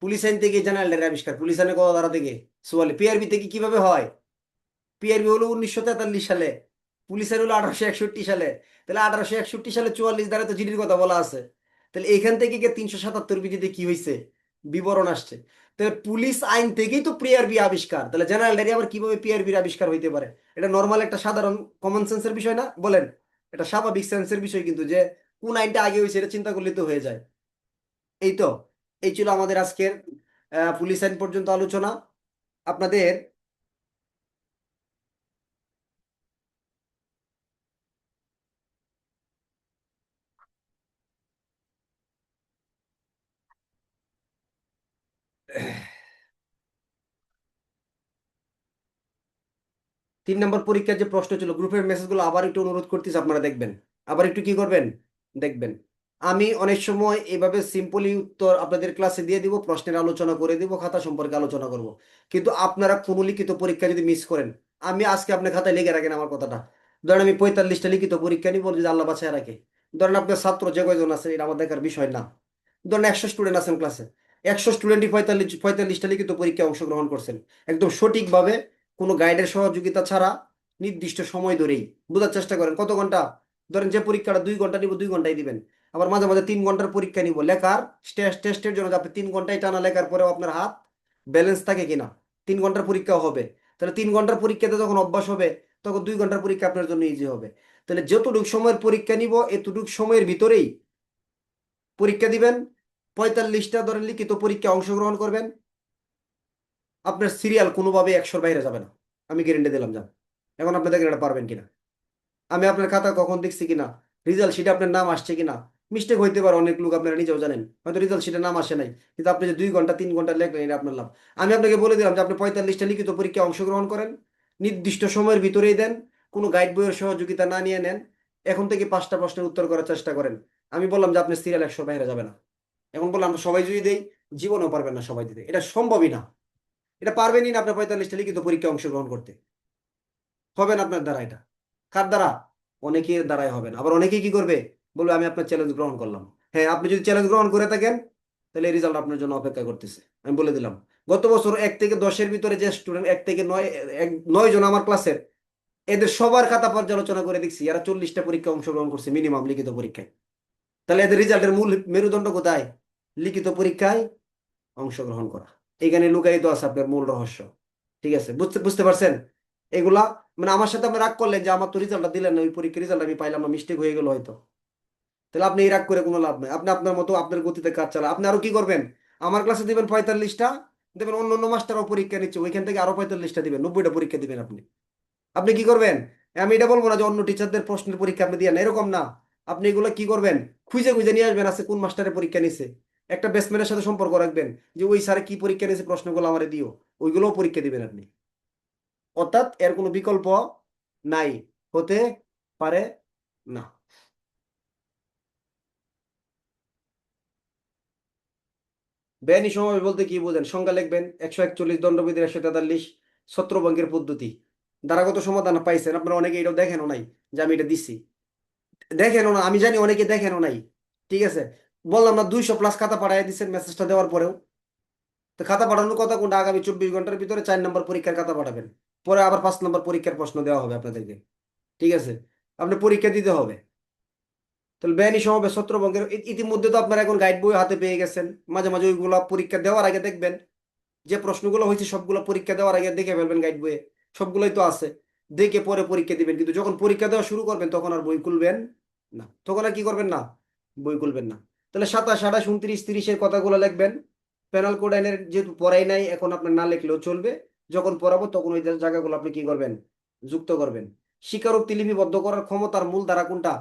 পুলিশ আইন থেকে জেনারেলের আবিষ্কার, পুলিশ আইনে কত ধারা থেকে? 44। পিআরবি থেকে কিভাবে হয়? পিআরবি হলো 1943 সালে, পুলিশ আইন হলো 1861 সালে। তাহলে 1861 সালে 44 ধারা তো জিডির কথা বলা আছে। তাহলে এখান থেকে গিয়ে 377 বিধিতে কি হয়েছে? বিবরণ আসছে। তাহলে পুলিশ আইন থেকেই তো পিআরবি আবিষ্কার, তাহলে জেনারেল ডায়েরি আবার কিভাবে পিআরবির আবিষ্কার হইতে পারে? এটা নর্মাল একটা সাধারণ কমন সেন্সের বিষয় না বলেন? এটা স্বাভাবিক সেন্সের বিষয়, কিন্তু যে কোন আইনটা আগে হয়েছে এটা চিন্তা করলে তো হয়ে যায়। এই তো, এই ছিল আমাদের আজকের পুলিশ আইন পর্যন্ত আলোচনা। আপনাদের 3 নম্বর পরীক্ষার যে প্রশ্ন ছিল, গ্রুপের মেসেজগুলো আবার একটু অনুরোধ করতেছি, আপনারা দেখবেন, আবার একটু কি করবেন, দেখবেন। আমি অনেক সময় এভাবে সিম্পলি উত্তর আপনাদের ক্লাসে দিয়ে দিব, প্রশ্নের আলোচনা করে দিব, খাতা সম্পর্কে আলোচনা করব। কিন্তু আপনারা কোনো লিখিত পরীক্ষা যদি মিস করেন, আমি আজকে আপনার খাতায় লিখে রাখেন আমার কথাটা। ধরেন আমি 45টা লিখিত পরীক্ষা নিব, যদি আল্লাহ বাছায় রাখে। ধরেন আপনার ছাত্র যে কয়জন আছে এটা আমার দেখার বিষয় না। ধরেন 100 স্টুডেন্ট আছেন ক্লাসে, 100 স্টুডেন্টই 45টা লিখিত পরীক্ষায় অংশগ্রহণ করছেন, একদম সঠিকভাবে, কোনো গাইডের সহযোগিতা ছাড়া, নির্দিষ্ট সময় ধরেই। বোঝার চেষ্টা করেন কত ঘন্টা। ধরেন যে পরীক্ষাটা 2 ঘন্টা নিব, 2 ঘন্টায় দিবেন। আবার মাঝে মাঝে 3 ঘন্টার পরীক্ষা নিব লেখার, টেস্টের জন্য, যে আপনি 3 ঘন্টায় টানা লেখার পরেও আপনার হাত ব্যালেন্স থাকে কিনা। 3 ঘন্টার পরীক্ষাও হবে, তাহলে 3 ঘন্টার পরীক্ষাতে যখন অভ্যাস হবে, তখন 2 ঘন্টার পরীক্ষা আপনার জন্য ইজি হবে। তাহলে যতটুকু সময়ের পরীক্ষা নিব, এতটুকু সময়ের ভিতরেই পরীক্ষা দিবেন। 45টা ধরেন লিখিত পরীক্ষা অংশগ্রহণ করবেন, আপনার সিরিয়াল কোনোভাবে 100-র বাইরে যাবে না, আমি গ্যারেন্টি দিলাম। যান, এখন আপনি দেখেন এটা পারবেন কিনা। আমি আপনার খাতা কখন দেখছি কিনা, রেজাল্ট শিটে আপনার নাম আসছে কিনা। মিস্টেক হইতে পারে, অনেক লোক আপনারা নিজেও জানেন, হয়তো রেজাল্ট শিটে নাম আসে নাই, কিন্তু আপনি যে 2 ঘন্টা 3 ঘন্টা লেখলেন, এটা আপনার লাভ। আমি আপনাকে বলে দিলাম যে আপনি 45টা লিখিত পরীক্ষায় অংশগ্রহণ করেন, নির্দিষ্ট সময়ের ভিতরেই দেন, কোনো গাইড বইয়ের সহযোগিতা না নিয়ে নেন। এখন থেকে 5টা প্রশ্নের উত্তর করার চেষ্টা করেন। আমি বললাম যে আপনি সিরিয়াল 100 বাইরে যাবে না। এখন বললাম আমরা সবাই যদি দেই, জীবনেও পারবেন না সবাই দিতে, এটা সম্ভবই না। এটা পারবেনই না আপনার 45টা লিখিত পরীক্ষায় অংশগ্রহণ করতে, হবে না আপনার দ্বারা এটা। কার দ্বারা? অনেকের দ্বারাই হবে না। আবার অনেকেই কি করবে, বলবে আমি আপনার চ্যালেঞ্জ গ্রহণ করলাম। হ্যাঁ, আপনি যদি চ্যালেঞ্জ গ্রহণ করে থাকেন, তাহলে এই রেজাল্ট আপনার জন্য অপেক্ষা করতেছে, আমি বলে দিলাম। গত বছর 1 থেকে 10-এর ভিতরে যে স্টুডেন্ট, 1 থেকে 9, 9 জন আমার ক্লাসের, এদের সবার খাতা পর্যালোচনা করে দেখছি, এরা 40টা পরীক্ষা অংশগ্রহণ করছে মিনিমাম লিখিত পরীক্ষায়। তাহলে এদের রেজাল্টের মূল মেরুদণ্ড কোথায়? লিখিত পরীক্ষায় অংশগ্রহণ করা। এইখানে লুকায়িত আছে আপনার মূল রহস্য। ঠিক আছে, বুঝতে বুঝতে পারছেন এগুলা? মানে আমার সাথে আপনি রাগ করলেন যে আমার তো রেজাল্টটা দিলেন না, ওই পরীক্ষার রেজাল্ট আমি পাইলাম না, মিস্টেক হয়ে গেল হয়তো। তাহলে আপনি এই রাগ করে কোনো লাভ নাই, আপনি আপনার মতো আপনার গতিতে কাজ চালান। আপনি আরো কি করবেন, আমার ক্লাসে দিবেন 45টা, দেবেন অন্য অন্য মাস্টারও পরীক্ষা নিচ্ছে, ওইখান থেকে আরো 45টা দিবেন, 90টা পরীক্ষা দিবেন আপনি। আপনি কি করবেন, আমি এটা বলবো না যে অন্য টিচারদের প্রশ্নের পরীক্ষা আপনি দিয়ে না, এরকম না। আপনি এগুলো কি করবেন, খুঁজে খুঁজে নিয়ে আসবেন আছে কোন মাস্টারের পরীক্ষা নিছে। একটা বেসমেন্টের সাথে সম্পর্ক রাখবেন, যে ওই স্যারে কি পরীক্ষা নিয়েছে, প্রশ্নগুলো আমারে দিও, ওইগুলোও পরীক্ষা দিবেন আপনি। অর্থাৎ এর কোনো বিকল্প নাই, হতে পারে না। বেআইনি সময় বলতে কি বোঝেন, সংজ্ঞা লিখবেন, 141 দণ্ডবিধির 143 ছত্রভঙ্গের পদ্ধতি, ধারাগত সমাধান পাইছেন আপনারা অনেকে, এটাও দেখেনও নাই যে আমি এটা দিচ্ছি, দেখেনও না, আমি জানি অনেকে দেখেনও নাই। ঠিক আছে, বললাম না 200+ খাতা পাঠাই দিচ্ছেন মেসেজটা দেওয়ার পরেও। তো খাতা পাঠানোর কথা কোনটা, আগামী 24 ঘন্টার ভিতরে 4 নম্বর পরীক্ষার খাতা পাঠাবেন, পরে আবার 5 নম্বর পরীক্ষার প্রশ্ন দেওয়া হবে আপনাদেরকে। ঠিক আছে, আপনি পরীক্ষা দিতে হবে। তাহলে বেআইনি সমাবেশ ছত্রভঙ্গের ইতিমধ্যে তো আপনারা এখন গাইড বই হাতে পেয়ে গেছেন, মাঝে মাঝে ওইগুলা পরীক্ষা দেওয়ার আগে দেখবেন, যে প্রশ্নগুলো হয়েছে সবগুলো পরীক্ষা দেওয়ার আগে দেখে ফেলবেন গাইড বইয়ে, সবগুলোই তো আছে। দেখে পরে পরীক্ষা দিবেন, কিন্তু যখন পরীক্ষা দেওয়া শুরু করবেন তখন আর বই খুলবেন না, তখন আর কি করবেন না, বই খুলবেন না। তাহলে 27, 28, 29, 30-এর কথাগুলো লিখবেন। পেনাল কোড আইনের যেহেতু পড়াই নাই, এখন আপনার না লিখলেও চলবে, যখন পড়াবো তখন ওই জায়গাগুলো আপনি কি করবেন, যুক্ত করবেন। স্বীকারোক্তি লিপিবদ্ধ করার ক্ষমতার মূল ধারা কোনটা?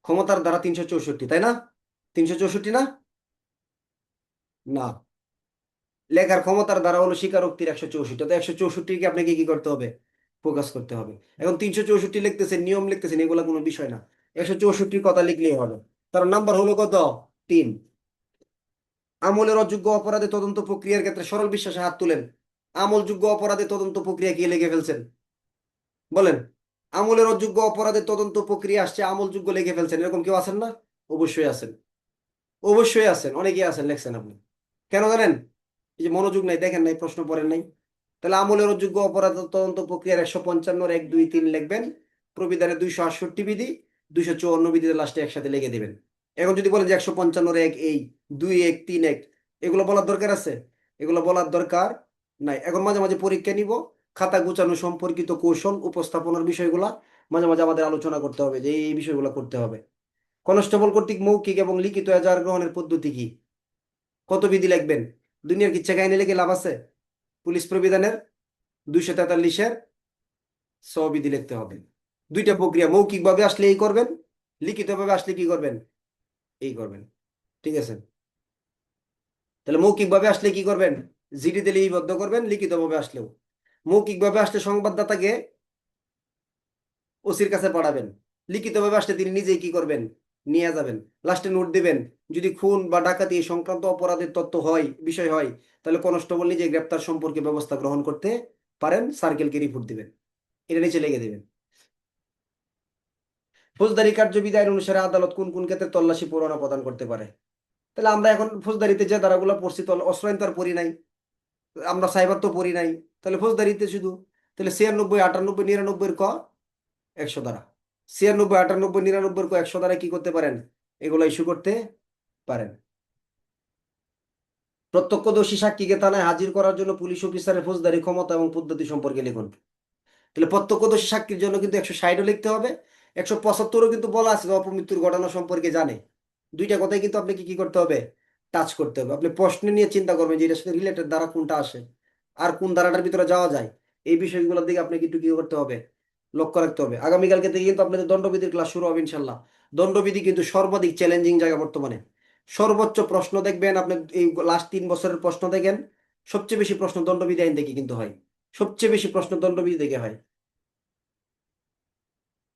ক্ষমতার ধারা 364, তাই না? 364 না? না, লেখার ক্ষমতার দ্বারা হলো স্বীকারোক্তির 164, তো 164-কে আপনাকে কি করতে হবে, ফোকাস করতে হবে। এখন 364 লিখতেছেন, নিয়ম লিখতেছেন, এগুলা কোনো বিষয় না, 164-র কথা লিখলেই হবে। তার নাম্বার হলো কত? 3। আমলের অযোগ্য অপরাধে তদন্ত প্রক্রিয়ার ক্ষেত্রে সরল বিশ্বাসে হাত তুলেন। আমলযোগ্য অপরাধে তদন্ত প্রক্রিয়া কি লিখে ফেলছেন, বলেন? আমলের অযোগ্য অপরাধের তদন্ত প্রক্রিয়া আসছে, আমলযোগ্য লিখে ফেলছেন, এরকম কেউ আছেন না? অবশ্যই আছেন, অবশ্যই আছেন, অনেকেই আছেন, লেখছেন আপনি। কেন জানেন? এই যে মনোযোগ নাই, দেখেন নাই, প্রশ্ন পড়েন নাই। তাহলে আমলের অযোগ্য অপরাধ তদন্ত প্রক্রিয়ার 155 1, 2, 3 লিখবেন। প্রবিধানের 268 বিধি, 254 বিধিতে লাস্টে একসাথে লিখে দিবেন। এখন যদি বলেন যে 155 1 এই 2 1 3 1, এগুলো বলার দরকার আছে? এগুলো বলার দরকার নাই। এখন মাঝে মাঝে পরীক্ষা নিব, খাতা গুছানো সম্পর্কিত কৌশল উপস্থাপনার বিষয়গুলা মাঝে মাঝে আমাদের আলোচনা করতে হবে, যে এই বিষয়গুলো করতে হবে। কনস্টেবল কর্তৃক মৌখিক এবং লিখিত এজাহার গ্রহণের পদ্ধতি কি? কত বিধি লিখবেন? দুনিয়ার কিচ্ছা কাহিনী লিখে লাভ আছে? পুলিশ প্রবিধানের 243-এর বিধি লিখতে হবে। দুইটা প্রক্রিয়া, মৌখিক ভাবে আসলে এই করবেন, লিখিত ভাবে আসলে কি করবেন, এই করবেন। ঠিক আছে, তাহলে মৌখিক ভাবে আসলে কি করবেন, জিডিতে লিপিবদ্ধ করবেন, লিখিতভাবে আসলেও। মৌখিকভাবে আসলে সংবাদদাতাকে ওসির কাছে পাঠাবেন। লিখিতভাবে আসলে তিনি নিজেই কি করবেন, নিয়ে যাবেন, লাস্টে নোট দিবেন। যদি খুন বা ডাকাতি এই সংক্রান্ত অপরাধের তথ্য হয়, বিষয় হয়, তাহলে কনস্টেবল নিজে গ্রেপ্তার সম্পর্কে ব্যবস্থা গ্রহণ করতে পারেন, সার্কেলকে রিপোর্ট দিবেন, এটা নিচে লিখে দিবেন। ফৌজদারি কার্যবিধি আইন অনুসারে আদালত কোন কোন ক্ষেত্রে তল্লাশি পরোয়ানা প্রদান করতে পারে? তাহলে আমরা এখন ফৌজদারিতে যে ধারাগুলো পড়ছি, অস্ত্র আইন তো আর পড়ি নাই, আমরা সাইবার তো পড়ি নাই, তাহলে ফৌজদারিতে শুধু, তাহলে 96, 98, 99 ক 100 ধারা, 96, 98, 99 ক 100 ধারা কি করতে পারেন, এগুলো ইস্যু করতে পারেন। প্রত্যক্ষদর্শী সাক্ষীকে থানায় হাজির করার জন্য পুলিশ অফিসারের ফৌজদারি ক্ষমতা এবং পদ্ধতি সম্পর্কে লিখুন। তাহলে প্রত্যক্ষদর্শী সাক্ষীর জন্য কিন্তু 160ও লিখতে হবে, 175ও কিন্তু বলা আছে যে অপমৃত্যুর ঘটনা সম্পর্কে জানে। দুইটা কথাই কিন্তু আপনাকে কি করতে হবে, টাচ করতে হবে। আপনি প্রশ্ন নিয়ে চিন্তা করবেন যে এটার সাথে রিলেটেড দ্বারা কোনটা আসে আর কোন ধারাটার ভিতরে যাওয়া যায়, এই বিষয়গুলোর দিকে আপনাকে একটু কি করতে হবে, লক্ষ্য রাখতে হবে। আগামীকালকে থেকে কিন্তু আপনাদের দণ্ডবিধির ক্লাস শুরু হবে ইনশাল্লাহ। দণ্ডবিধি কিন্তু সর্বাধিক চ্যালেঞ্জিং জায়গা বর্তমানে। সর্বোচ্চ প্রশ্ন দেখবেন আপনি, এই লাস্ট 3 বছরের প্রশ্ন দেখেন, সবচেয়ে বেশি প্রশ্ন দণ্ডবিধি আইন থেকে কিন্তু হয়, সবচেয়ে বেশি প্রশ্ন দণ্ডবিধি থেকে হয়।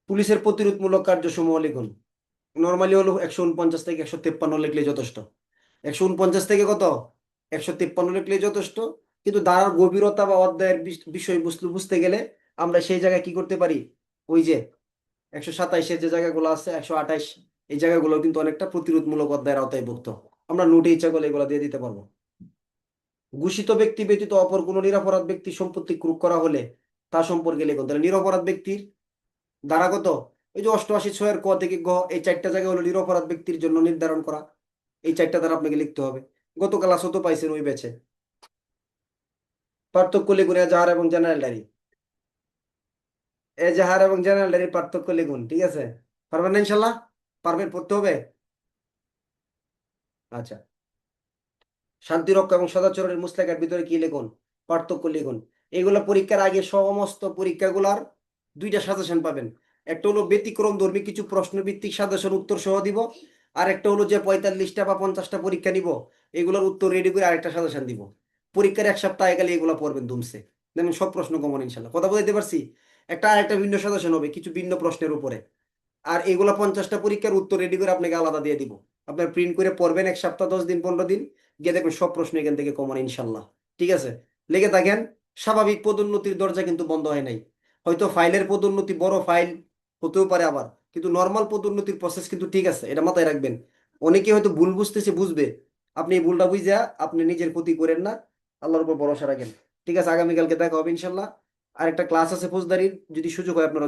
পুলিশের প্রতিরোধমূলক কার্যসমূহ লিখুন। নর্মালি হলো 149 থেকে 153 লিখলে যথেষ্ট। 149 থেকে কত, 153 লিখলে যথেষ্ট। কিন্তু ধারার গভীরতা বা অধ্যায়ের বিষয়বস্তু বুঝতে গেলে আমরা সেই জায়গায় কি করতে পারি, ওই যে 127-এর যে জায়গাগুলো আছে, 128, এই জায়গাগুলো কিন্তু অনেকটা প্রতিরোধমূলক অধ্যায়ের আওতায়ভুক্ত। আমরা নোটে ইচ্ছা করলে এগুলো দিয়ে দিতে পারবো। ঘোষিত ব্যক্তি ব্যতীত অপর কোনো নিরপরাধ ব্যক্তি সম্পত্তি ক্রুক করা হলে তা সম্পর্কে লিখুন। তাহলে নিরপরাধ ব্যক্তির ধারা কত, ওই যে 88, 6 ক থেকে গ, এই 4টা জায়গা হলো নিরপরাধ ব্যক্তির জন্য নির্ধারণ করা। এই 4টা ধারা আপনাকে লিখতে হবে। গত ক্লাসও তো পাইছেন ওই ব্যাচে। পার্থক্য লিখুন এজাহার এবং জেনারেল ডায়েরি। এজাহার এবং জেনারেল ডায়েরির পার্থক্য লিখুন, ঠিক আছে? পারবেন না ইনশাল্লাহ? পারবেন, পড়তে হবে। আচ্ছা, শান্তিরক্ষা এবং সদাচরণের মুসলেখার ভিতরে কি লিখুন, পার্থক্য লিখুন। এইগুলা পরীক্ষার আগে সমস্ত পরীক্ষাগুলার দুইটা সাজেশন পাবেন। একটা হলো ব্যতিক্রম ধর্মী কিছু প্রশ্ন ভিত্তিক সাজেশন উত্তর সহ দিব, আর একটা হলো যে 45টা বা 50টা পরীক্ষা নিব, এগুলোর উত্তর রেডি করে আরেকটা সাজেশন দিব। পরীক্ষার 1 সপ্তাহ আগে এগুলো পড়বেন দুমসে, দেখবেন সব প্রশ্ন কমন ইনশাল্লাহ। কথা বলতে পারছি? একটা আরেকটা ভিন্ন সাজেশন হবে কিছু ভিন্ন প্রশ্নের উপরে, আর এগুলা 50টা পরীক্ষার উত্তর রেডি করে আপনাকে আলাদা দিয়ে দিব। আপনার প্রিন্ট করে পড়বেন 1 সপ্তাহ, 10 দিন, 15 দিন, গিয়ে দেখবেন সব প্রশ্ন এখান থেকে কমন ইনশাল্লাহ। ঠিক আছে, লেগে থাকেন। স্বাভাবিক পদোন্নতির দরজা কিন্তু বন্ধ হয় নাই। হয়তো ফাইলের পদোন্নতি বড় ফাইল হতেও পারে আবার, কিন্তু নর্মাল পদোন্নতির প্রসেস কিন্তু ঠিক আছে, এটা মাথায় রাখবেন। অনেকে হয়তো ভুল বুঝতেছে, বুঝবে। আপনি এই ভুলটা বুঝা আপনি নিজের ক্ষতি করেন না, আল্লাহর উপর ভরসা রাখেন। ঠিক আছে, আগামীকালকে দেখা হবে ইনশাল্লাহ। আর একটা ক্লাস আছে ফৌজদারির, যদি সুযোগ হয় আপনারা